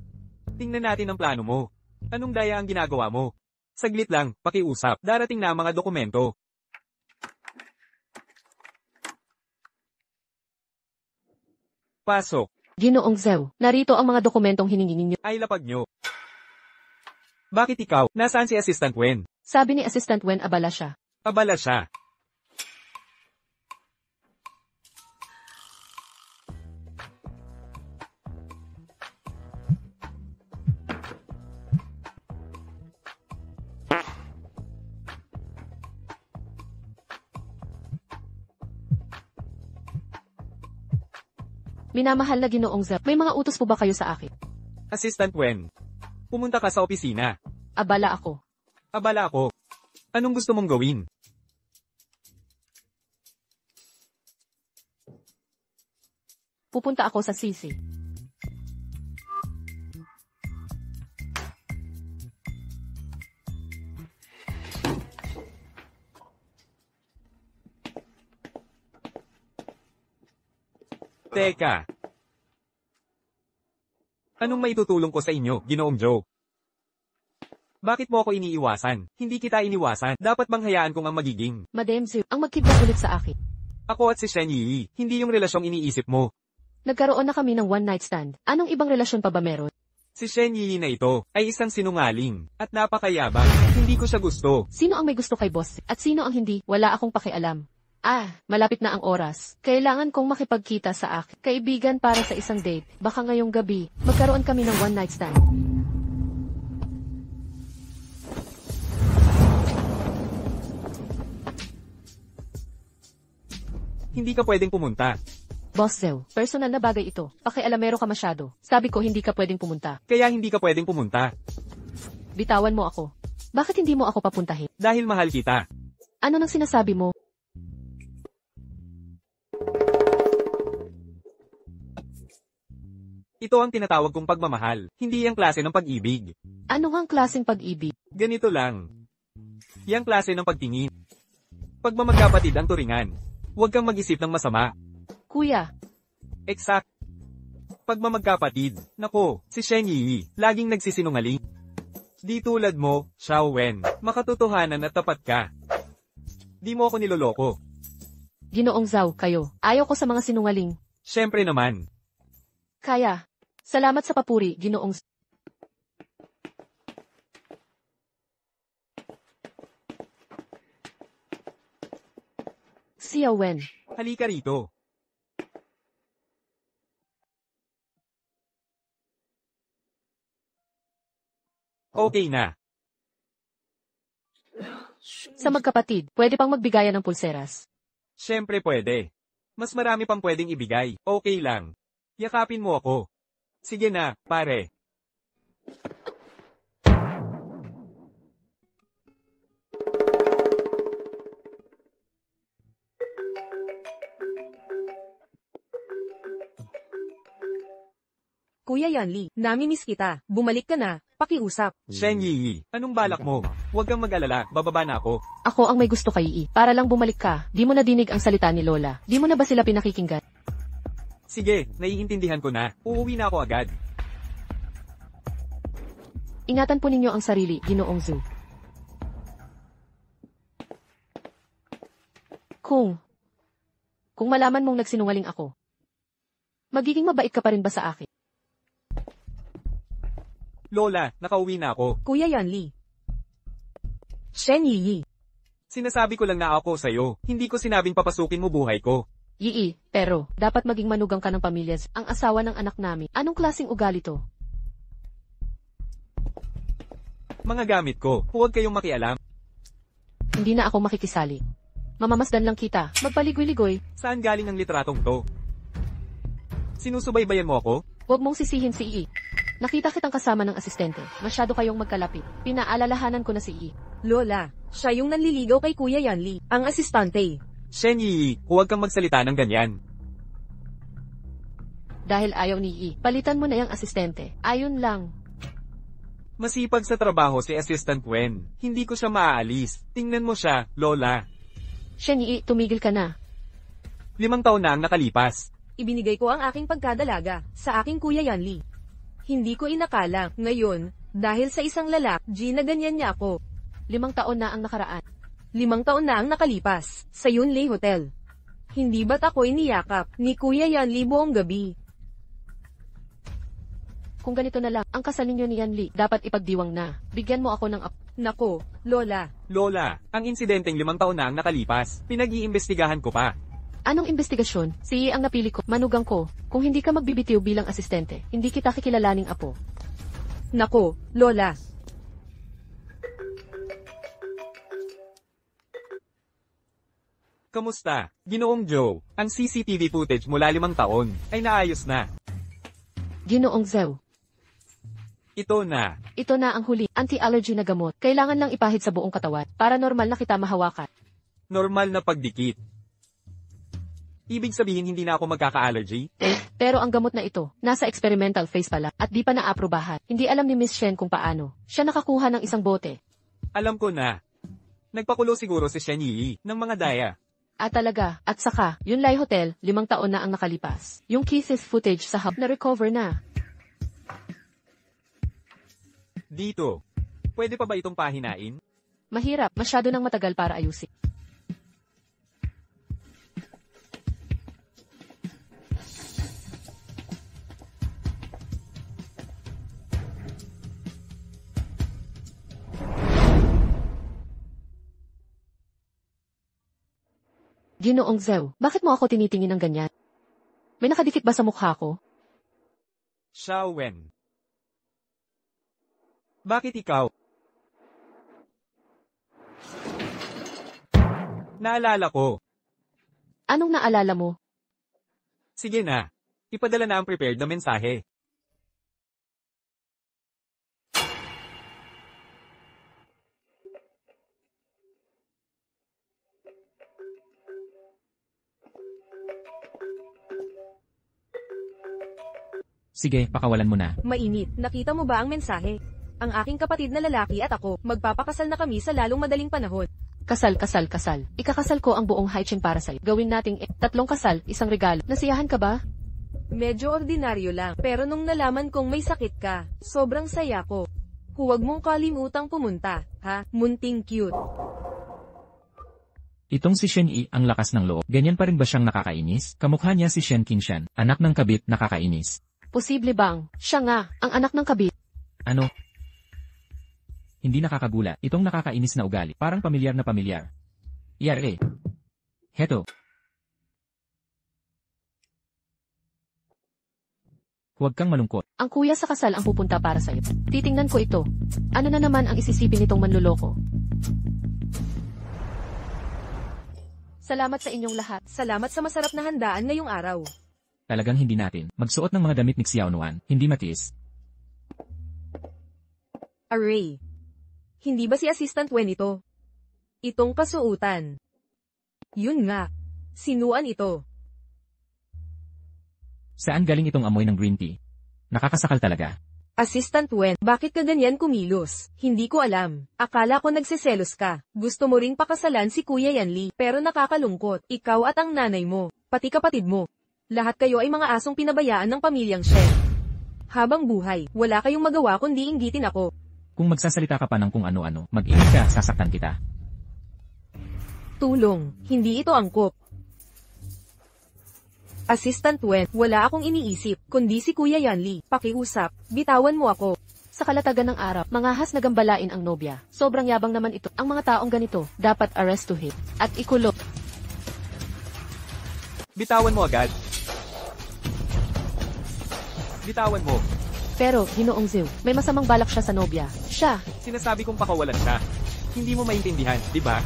Tingnan natin ang plano mo. Anong daya ang ginagawa mo? Saglit lang, pakiusap, darating na ang mga dokumento. Pasok. Ginoong Zhou, narito ang mga dokumentong hiningi ninyo. Ay lapag nyo. Bakit ikaw? Nasaan si Assistant Wen? Sabi ni Assistant Wen abala siya. Abala siya. Minamahal na Ginoong Zhou, may mga utos po ba kayo sa akin? Assistant Wen. Pumunta ka sa opisina. Abala ako. Abala ako. Anong gusto mong gawin? Pupunta ako sa CC. Teka. Anong maitutulong ko sa inyo, Ginoong Joe? Bakit mo ako iniiwasan? Hindi kita iniwasan. Dapat bang hayaan kong ang magiging? Madam Zhou, ang magkidnap ulit sa akin. Ako at si Shen Yi, hindi yung relasyong iniisip mo. Nagkaroon na kami ng one night stand. Anong ibang relasyon pa ba meron? Si Shen Yi na ito ay isang sinungaling at napakayabang. Hindi ko siya gusto. Sino ang may gusto kay boss? At sino ang hindi? Wala akong pakialam. Malapit na ang oras. Kailangan kong makipagkita sa akin. Kaibigan para sa isang date. Baka ngayong gabi, magkaroon kami ng one night stand. Hindi ka pwedeng pumunta. Boss Zhou, personal na bagay ito. Pakialamero ka masyado. Sabi ko hindi ka pwedeng pumunta. Kaya hindi ka pwedeng pumunta. Bitawan mo ako. Bakit hindi mo ako papuntahin? Dahil mahal kita. Ano nang sinasabi mo? Ito ang tinatawag kong pagmamahal. Hindi ang klase ng pag-ibig. Ano ngang klaseng pag-ibig? Ganito lang. Yang klase ng pagtingin. Pagmamagkapatid ang turingan. Huwag kang mag-isip ng masama. Kuya, Exact. Pagmamagkapatid. Nako, si Shen Yi, laging nagsisinungaling. Di tulad mo, Xiao Wen, makatotohanan at tapat ka. Di mo ako niloloko. Ginoong Zhou, kayo. Ayaw ko sa mga sinungaling. Siyempre naman. Kaya. Salamat sa papuri, Ginoong Zhou. Xiao Wen. Halika rito. Okay na. Sa magkapatid, pwede pang magbigayan ng pulseras. Siyempre pwede. Mas marami pang pwedeng ibigay. Okay lang. Yakapin mo ako. Sige na, pare. Kuya Yanli, namimiss kita. Bumalik ka na. Pakiusap. Shen Yi, anong balak mo? Huwag kang mag-alala, bababa na ako. Ako ang may gusto kay Yi. Para lang bumalik ka, di mo na dinig ang salita ni Lola. Di mo na ba sila pinakikinggan? Sige, naiintindihan ko na. Uuwi na ako agad. Ingatan po ninyo ang sarili, Ginoong Zhu. Kung malaman mong nagsinungaling ako, magiging mabait ka pa rin ba sa akin? Lola, nakauwi na ako. Kuya Yanli. Shen Yi. Sinasabi ko lang na ako sa'yo. Hindi ko sinabing papasukin mo buhay ko. Yi, pero, dapat maging manugang ka ng pamilya. Ang asawa ng anak namin. Anong klaseng ugali to? Mga gamit ko, huwag kayong makialam. Hindi na ako makikisali. Mamamasdan lang kita. Magpaligoy-ligoy. Saan galing ang litratong to? Sinusubaybayan mo ako? Huwag mong sisihin si Yi. Nakita kitang kasama ng asistente. Masyado kayong magkalapit. Pinaalalahanan ko na si Yi. Lola, siya yung nanliligaw kay Kuya Yanli, ang asistante. Shen Yi, huwag kang magsalita ng ganyan. Dahil ayaw ni Yi, palitan mo na yung asistente. Ayon lang. Masipag sa trabaho si Assistant Wen. Hindi ko siya maaalis. Tingnan mo siya, Lola. Shen Yi, tumigil ka na. 5 taon na ang nakalipas. Ibinigay ko ang aking pagkadalaga sa aking Kuya Yanli. Hindi ko inakala, ngayon, dahil sa isang lalaki, na ganyan niya ako. 5 taon na ang nakaraan. 5 taon na ang nakalipas, sa Yunlei Hotel. Hindi ba't ako'y niyakap ni Kuya Yanli buong gabi? Kung ganito na lang, ang kasal ninyo ni Yanli, dapat ipagdiwang na. Bigyan mo ako ng Nako, Lola. Lola, ang insidenteng 5 taon na ang nakalipas. Pinag-iimbestigahan ko pa. Anong investigasyon? Si Yi ang napili ko, manugang ko. Kung hindi ka magbibitiw bilang asistente, hindi kita kikilalaning apo. Nako, Lola. Kamusta? Ginoong Joe, ang CCTV footage mula 5 taon ay naayos na. Ginoong Zhou. Ito na. Ito na ang huli, anti-allergy na gamot. Kailangan lang ipahid sa buong katawan, para normal na kita mahawakan. Normal na pagdikit. Ibig sabihin hindi na ako magkaka-allergy? Pero ang gamot na ito, nasa experimental phase pala, at di pa naaprubahan. Hindi alam ni Miss Shen kung paano. Siya nakakuha ng isang bote. Alam ko na. Nagpakulo siguro si Shen Yi ng mga daya. Talaga, at saka, Yunlei Hotel, 5 taon na ang nakalipas. Yung cases footage sa hub na-recover na. Dito. Pwede pa ba itong pahinain? Mahirap, masyado nang matagal para ayusin. Ginoong Zhou, bakit mo ako tinitingin ng ganyan? May nakadikit ba sa mukha ko? Xiao Wen. Bakit ikaw? Naalala ko. Anong naalala mo? Sige na. Ipadala na ang prepared na mensahe. Sige, pakawalan mo na. Mainit, nakita mo ba ang mensahe? Ang aking kapatid na lalaki at ako, magpapakasal na kami sa lalong madaling panahon. Kasal. Ikakasal ko ang buong Haicheng para sa'yo. Gawin nating 3 kasal, 1 regalo. Nasiyahan ka ba? Medyo ordinaryo lang, pero nung nalaman kong may sakit ka, sobrang saya ko. Huwag mong kalimutang pumunta, ha? Munting cute. Itong si Shen Yi ang lakas ng loob. Ganyan pa rin ba siyang nakakainis? Kamukha niya si Shen Qingshan, anak ng kabit, nakakainis. Posible bang? Siya nga, ang anak ng kabit. Ano? Hindi nakakagula. Itong nakakainis na ugali. Parang pamilyar na pamilyar. Yare. Heto. Huwag kang malungkot. Ang kuya sa kasal ang pupunta para sa'yo. Titingnan ko ito. Ano na naman ang isisipin nitong manluloko? Salamat sa inyong lahat. Salamat sa masarap na handaan ngayong araw. Talagang hindi natin magsuot ng mga damit ni Xiaonuan. Hindi matiis. Array. Hindi ba si Assistant Wen ito? Itong kasuutan. Yun nga. Sinuan ito. Saan galing itong amoy ng green tea? Nakakasakal talaga. Assistant Wen, bakit ka ganyan kumilos? Hindi ko alam. Akala ko nagsiselos ka. Gusto mo ring pakasalan si Kuya Yanli, pero nakakalungkot. Ikaw at ang nanay mo, pati kapatid mo. Lahat kayo ay mga asong pinabayaan ng pamilyang chef. Habang buhay, wala kayong magawa kundi inggitin ako. Kung magsasalita ka pa ng kung ano-ano, mag-ingat ka, sasaktan kita. Tulong, hindi ito angkop. Assistant Wen, wala akong iniisip, kundi si Kuya Yanli. Pakiusap, bitawan mo ako. Sa kalatagan ng araw, mangahas na gambalain ang nobya. Sobrang yabang naman ito. Ang mga taong ganito, dapat arrestuhin at ikulong. Bitawan mo agad. Bitawan mo. Pero, Ginoong Zew, may masamang balak siya sa nobya. Siya, Sinasabi kong pakawalan siya. Hindi mo maintindihan, di ba?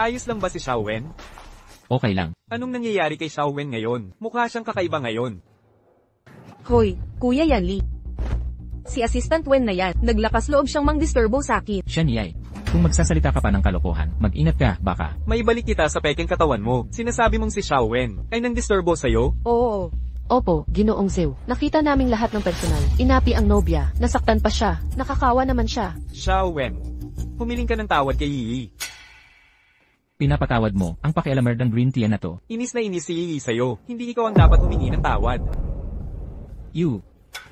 Ayos lang ba si Xiao Wen? Okay lang. Anong nangyayari kay Xiao Wen ngayon? Mukha siyang kakaiba ngayon. Hoy, Kuya Yanli. Si Assistant Wen na yan, naglakas loob siyang mang-disturbo sa akin. Siya niyay. Kung magsasalita ka pa ng kalokohan, mag-ingat ka, baka. May balik kita sa pekeng katawan mo. Sinasabi mong si Xiao Wen ay nang-disturbo sa'yo? Oo. Opo, Ginoong Zew. Nakita naming lahat ng personal. Inapi ang nobya. Nasaktan pa siya. Nakakawa naman siya. Xiao Wen, humiling ka ng tawad kay Yi. Pinapatawad mo, ang pakialamer ng green tea na to. Inis na inis si Yi sa'yo. Hindi ikaw ang dapat humingi ng tawad. You.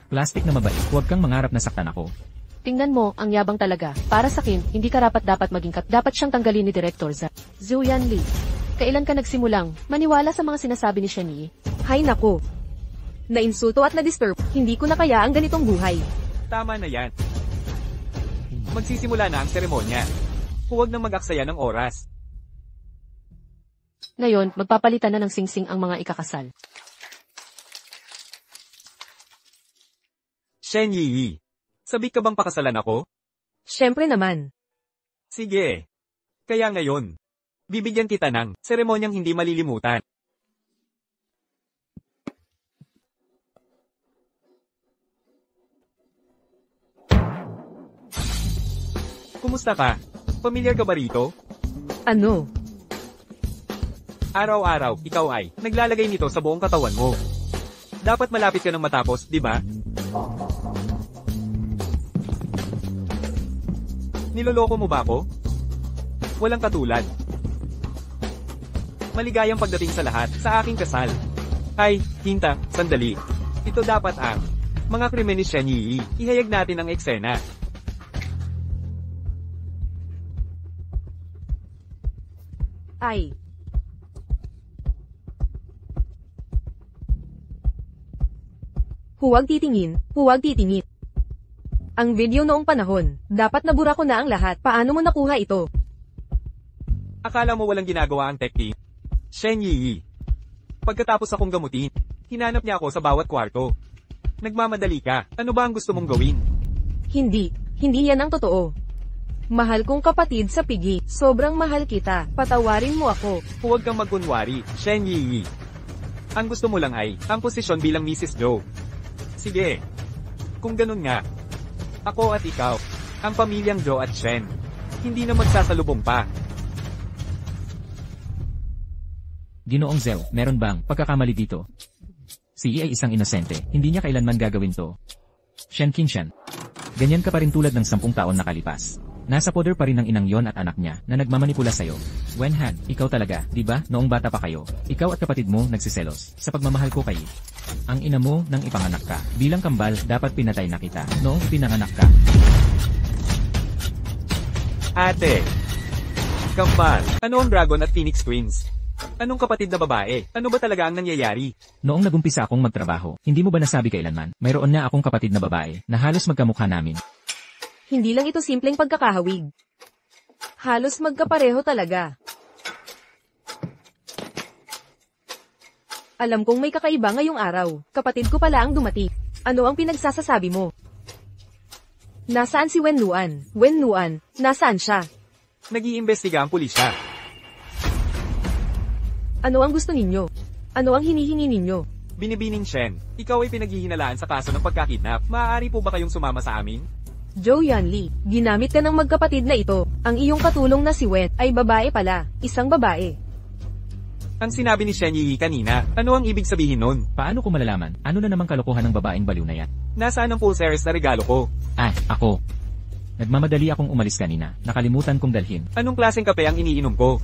Plastic na mabait, huwag kang mangarap na saktan ako. Tingnan mo, ang yabang talaga. Para sa akin, hindi karapat dapat maging dapat siyang tanggalin ni Director Zhu Yanli. Kailan ka nagsimulang maniwala sa mga sinasabi ni Shen Yi? Hay nako. Nainsulto at na-disturb, hindi ko na kaya ang ganitong buhay. Tama na yan. Magsisimula na ang seremonya. Huwag nang mag-aksaya ng oras. Ngayon, magpapalitan na ng singsing ang mga ikakasal. Shen Yi, sabik ka bang pakasalan ako? Siyempre naman. Sige. Kaya ngayon, bibigyan kita ng seremonyang hindi malilimutan. Kumusta ka? Pamilyar ka ba rito? Ano? Araw-araw, ikaw ay naglalagay nito sa buong katawan mo. Dapat malapit ka nang matapos, di ba? Niloloko mo ba ako? Walang katulad. Maligayang pagdating sa lahat sa aking kasal. Ay, hinta, sandali. Ito dapat ang mga krimen ni Shen Yi. Ihayag natin ang eksena. Ay. Huwag titingin, huwag titingin. Ang video noong panahon, dapat nabura ko na ang lahat. Paano mo nakuha ito? Akala mo walang ginagawa ang tech team? Shen Yi. Pagkatapos akong gamutin, hinanap niya ako sa bawat kwarto. Nagmamadali ka, ano ba ang gusto mong gawin? Hindi yan ang totoo. Mahal kong kapatid sa pigi, sobrang mahal kita, patawarin mo ako. Huwag kang magkunwari, Shen Yi. Ang gusto mo lang ay, ang posisyon bilang Mrs. Zhou. Sige. Kung ganun nga, ako at ikaw, ang pamilyang Zhou at Shen, hindi na magsasalubong pa. Ginoong Zew, meron bang pagkakamali dito? Si Yi ay isang inosente, hindi niya kailanman gagawin to. Shen Qinshan. Ganyan ka pa rin tulad ng 10 taon nakalipas. Nasa poder pa rin ng inang yon at anak niya na nagmamanipula sa'yo. Wenhan, ikaw talaga, di ba, noong bata pa kayo, ikaw at kapatid mo nagsiselos sa pagmamahal ko kay Yi. Ang ina mo nang ipanganak ka, bilang kambal dapat pinatay na kita noong pinanganak ka. Ate. Kambal. Ano ang Dragon at Phoenix Queens? Anong kapatid na babae? Ano ba talaga ang nangyayari? Noong nagumpisa akong magtrabaho, hindi mo ba nasabi kailanman, mayroon na akong kapatid na babae na halos magkamukha namin. Hindi lang ito simpleng pagkakahawig. Halos magkapareho talaga. Alam kong may kakaiba ngayong araw. Kapatid ko pala ang dumating. Ano ang pinagsasasabi mo? Nasaan si Wenluan? Wenluan, nasaan siya? Nag-iimbestiga ang pulisya. Ano ang gusto ninyo? Ano ang hinihingi ninyo? Binibining Shen, ikaw ay pinaghihinalaan sa kaso ng pagkakidnap. Maaari po ba kayong sumama sa amin? Zhou Yanli, ginamit ka ng magkapatid na ito. Ang iyong katulong na si Wen ay babae pala. Isang babae. Ang sinabi ni Shen Yi kanina, ano ang ibig sabihin nun? Paano ko malalaman? Ano na namang kalokohan ng babaeng baliw na yan? Nasaan ang pulseres na regalo ko? Ako. Nagmamadali akong umalis kanina. Nakalimutan kong dalhin. Anong klaseng kape ang iniinom ko?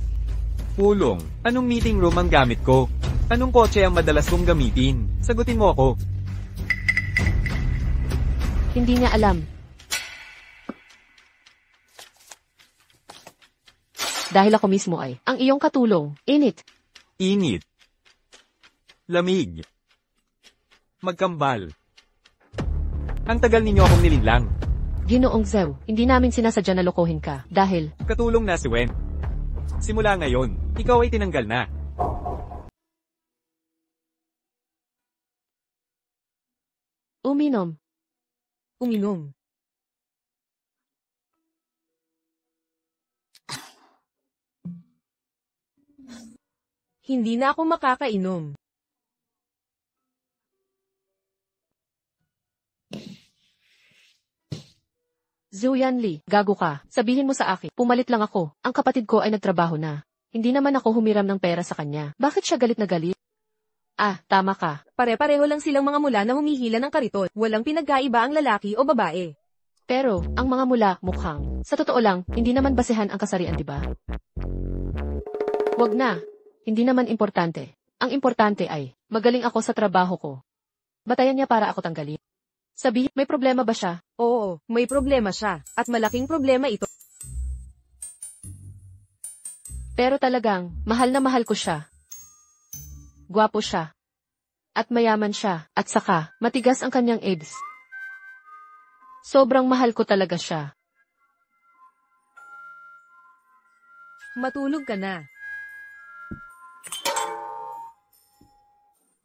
Pulong. Anong meeting room ang gamit ko? Anong kotse ang madalas kong gamitin? Sagutin mo ako. Hindi niya alam. Dahil ako mismo ay ang iyong katulong. Init. Init. Lamig. Magkambal. Ang tagal ninyo akong nilinlang. Ginoong Zhou, hindi namin sinasadya na lokohin ka. Dahil, Katulong na si Wen. Simula ngayon, ikaw ay tinanggal na. uminom. Uminom. Hindi na ako makakainom. Zhou Yanli, gago ka. Sabihin mo sa akin, pumalit lang ako. Ang kapatid ko ay nagtrabaho na. Hindi naman ako humiram ng pera sa kanya. Bakit siya galit na galit? Tama ka. Pare-pareho lang silang mga mula na humihila ng kariton. Walang pinagkaiba ang lalaki o babae. Pero, ang mga mula, mukhang. Sa totoo lang, hindi naman basehan ang kasarian, di ba? Wag na. Hindi naman importante. Ang importante ay, magaling ako sa trabaho ko. Batayan niya para ako tanggalin. Sabi, may problema ba siya? Oo, may problema siya. At malaking problema ito. Pero talagang, mahal na mahal ko siya. Gwapo siya. At mayaman siya. At saka, matigas ang kanyang abs. Sobrang mahal ko talaga siya. Matulog ka na.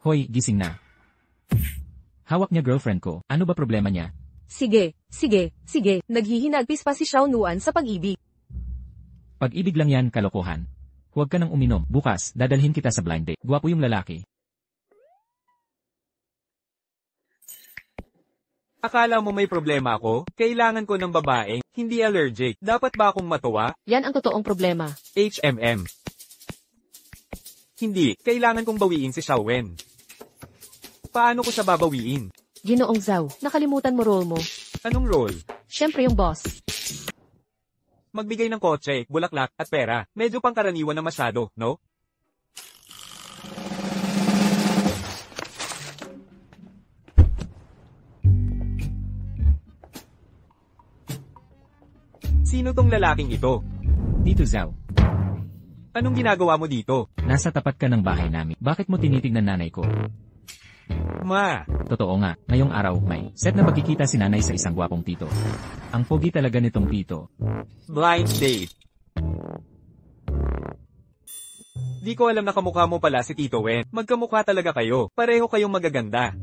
Hoy, gising na. Hawak niya girlfriend ko. Ano ba problema niya? Sige. Naghihinagpis pa si Xiao Nuan sa pag-ibig. Pag-ibig lang yan, kalokohan. Huwag ka nang uminom. Bukas, dadalhin kita sa blind date. Gwapo yung lalaki. Akala mo may problema ako? Kailangan ko ng babaeng, hindi allergic. Dapat ba akong matuwa? Yan ang totoong problema. HMM. Hindi, kailangan kong bawiin si Xiao Wen. Paano ko siya babawiin? Ginoong Zhou, nakalimutan mo role mo. Anong role? Siyempre yung boss. Magbigay ng kotse, bulaklak, at pera. Medyo pangkaraniwan na masyado, no? Sino tong lalaking ito? Tito Zhao, Anong ginagawa mo dito? nasa tapat ka ng bahay namin. Bakit mo tinitignan nanay ko? Ma, Totoo nga, ngayong araw may set na magkikita si nanay sa isang gwapong tito. Ang pogi talaga nitong tito. blind date. Di ko alam na kamukha mo pala si Tito Wen. Magkamukha talaga kayo. Pareho kayong magaganda.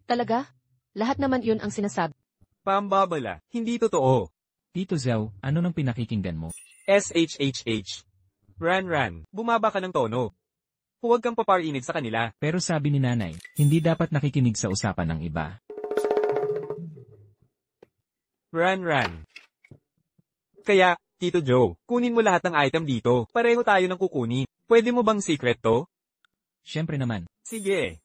Talaga? Lahat naman yun ang sinasabi. Pambabala. Hindi totoo. Tito Zhao, ano nang pinakikinggan mo? SHHH. Ran. Bumaba ka ng tono. Huwag kang paparinig sa kanila. Pero sabi ni nanay, hindi dapat nakikinig sa usapan ng iba. Ran. Kaya, Tito Joe, kunin mo lahat ng item dito. Pareho tayo ng kukunin. Pwede mo bang secret to? Siyempre naman. Sige.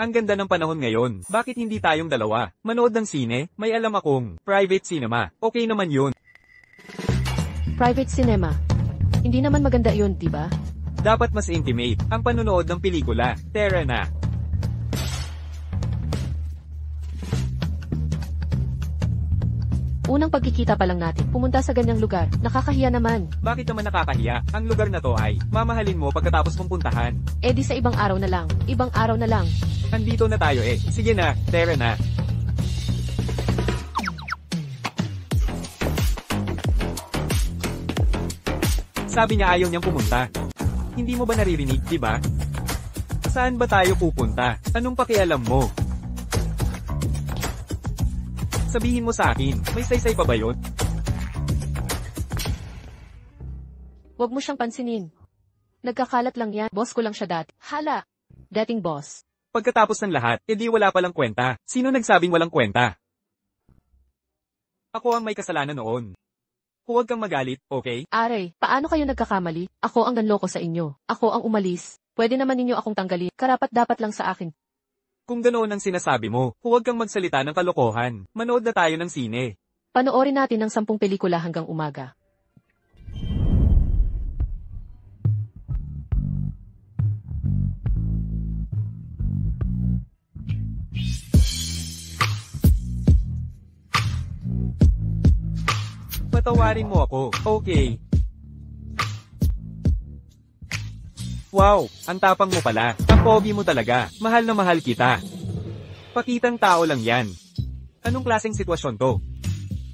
Ang ganda ng panahon ngayon. Bakit hindi tayong dalawa? Manood ng sine? May alam akong private cinema. Okay naman yun. Private cinema. Hindi naman maganda yun, di ba? Dapat mas intimate ang panonood ng pelikula. Tara na. Unang pagkikita pa lang natin, pumunta sa ganyang lugar. Nakakahiya naman. Bakit naman nakakahiya? Ang lugar na to ay mamahalin mo pagkatapos mong puntahan. Eh di sa ibang araw na lang. Ibang araw na lang. Andito na tayo eh. Sige na, tara na. Sabi niya ayaw niyang pumunta. Hindi mo ba naririnig, di ba? Saan ba tayo pupunta? Anong pakialam mo? Sabihin mo sa akin, may saysay pa ba yun? Huwag mo siyang pansinin. Nagkakalat lang yan. Boss ko lang siya dati. Hala. Dating boss. Pagkatapos ng lahat, edi wala palang kwenta. Sino nagsabing walang kwenta? Ako ang may kasalanan noon. Huwag kang magalit, okay? Are, paano kayo nagkakamali? Ako ang ganloko sa inyo. Ako ang umalis. Pwede naman ninyo akong tanggalin. Karapat dapat lang sa akin. Kung ganoon ang sinasabi mo, huwag kang magsalita ng kalokohan. Manood na tayo ng sine. Panoorin natin ng 10 pelikula hanggang umaga. Patawarin mo ako, okay? Wow, ang tapang mo pala. Ang pogi mo talaga. Mahal na mahal kita. Pakitang tao lang yan. Anong klaseng sitwasyon to?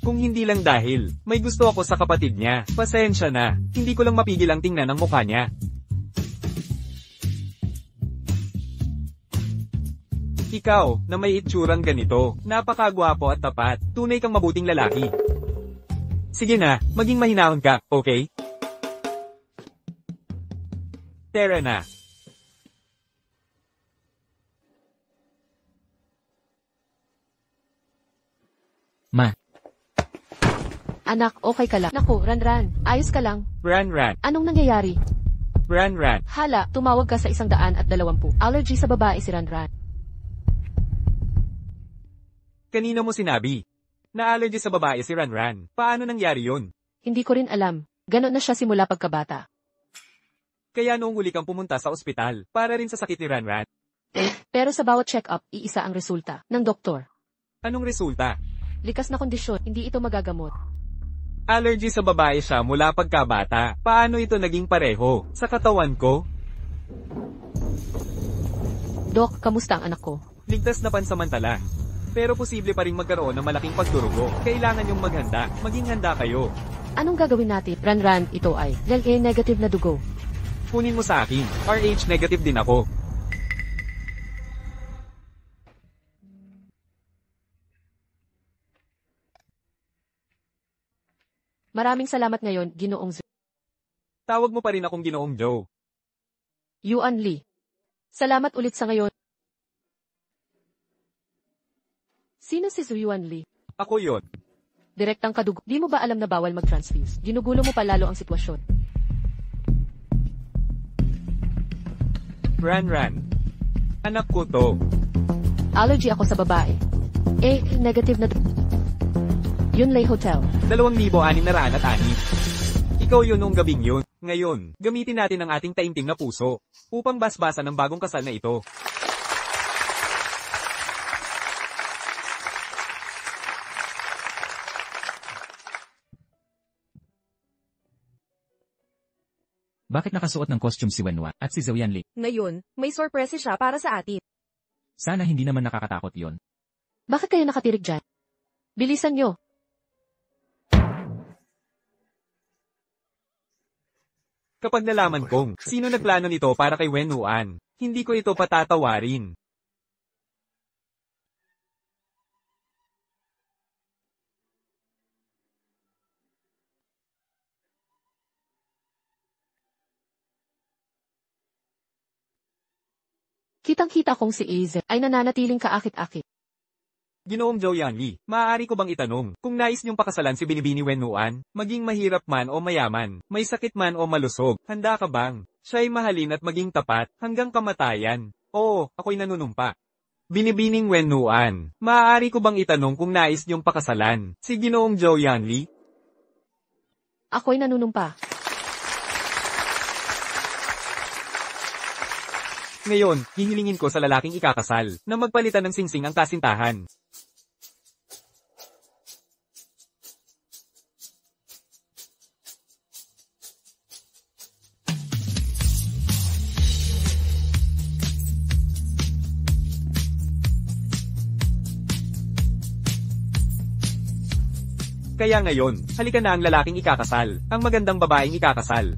Kung hindi lang dahil, may gusto ako sa kapatid niya. Pasensya na, hindi ko lang mapigil ang tingnan ng mukha niya. Ikaw, na may itsurang ganito, napakagwapo at tapat, tunay kang mabuting lalaki. Sige na, maging mahinahon ka, okay? Tara na. Ma, Anak, okay ka lang. Naku, Ran, ayos ka lang. Ran. Anong nangyayari? Ran. Hala, tumawag ka sa 120. Allergy sa babae si Ran. Kanino mo sinabi? Na-allergy sa babae si Ran. Paano nangyari yun? Hindi ko rin alam. Ganon na siya simula pagkabata. Kaya noong huli kang pumunta sa ospital, para rin sa sakit ni Ran. Pero sa bawat check-up, iisa ang resulta ng doktor. Anong resulta? Likas na kondisyon, hindi ito magagamot. Allergy sa babae siya mula pagkabata. Paano ito naging pareho? Sa katawan ko? Dok, kamusta ang anak ko? Ligtas na pansamantala. Pero posible pa rin magkaroon ng malaking pagdurugo. Kailangan yung maghanda. Maging handa kayo. Anong gagawin natin? Ran, ito ay LA negative na dugo. Kunin mo sa akin. RH negative din ako. Maraming salamat ngayon, Ginoong Z. Tawag mo pa rin akong Ginoong Joe. Yuan Lee. Salamat ulit sa ngayon. Sino si Yuan Lee? Ako yon. Direktang kadugo. Di mo ba alam na bawal mag-transfuse? Ginugulo mo pa lalo ang sitwasyon. Ran. Anak ko to. Allergy ako sa babae. Negative na Yunlei Hotel. 2,606. Ikaw yun nung gabing yun. Ngayon, gamitin natin ang ating taimtim na puso upang basbasan ng bagong kasal na ito. bakit nakasuot ng costume si Wenhua at si Zhou Yanli? Ngayon, may sorpresa siya para sa atin. Sana hindi naman nakakatakot yon. Bakit kayo nakatirig dyan? Bilisan nyo. Kapag nalaman kong sino nagplano nito para kay Wenhuan, hindi ko ito patatawarin. Kitang-kita kong si Aze ay nananatiling kaakit-akit. Ginoong Zhou Yanli, maaari ko bang itanong, kung nais niyong pakasalan si Binibini Wenhuan, maging mahirap man o mayaman, may sakit man o malusog, handa ka bang? Siya'y mahalin at maging tapat, hanggang kamatayan. Oo, ako'y nanunumpa. Binibining Wenhuan, maaari ko bang itanong kung nais niyong pakasalan, si Ginoong Zhou Yanli? Ako'y nanunumpa. Ngayon, hihilingin ko sa lalaking ikakasal, na magpalitan ng singsing ang kasintahan. Kaya ngayon, halika na ang lalaking ikakasal, ang magandang babaeng ikakasal.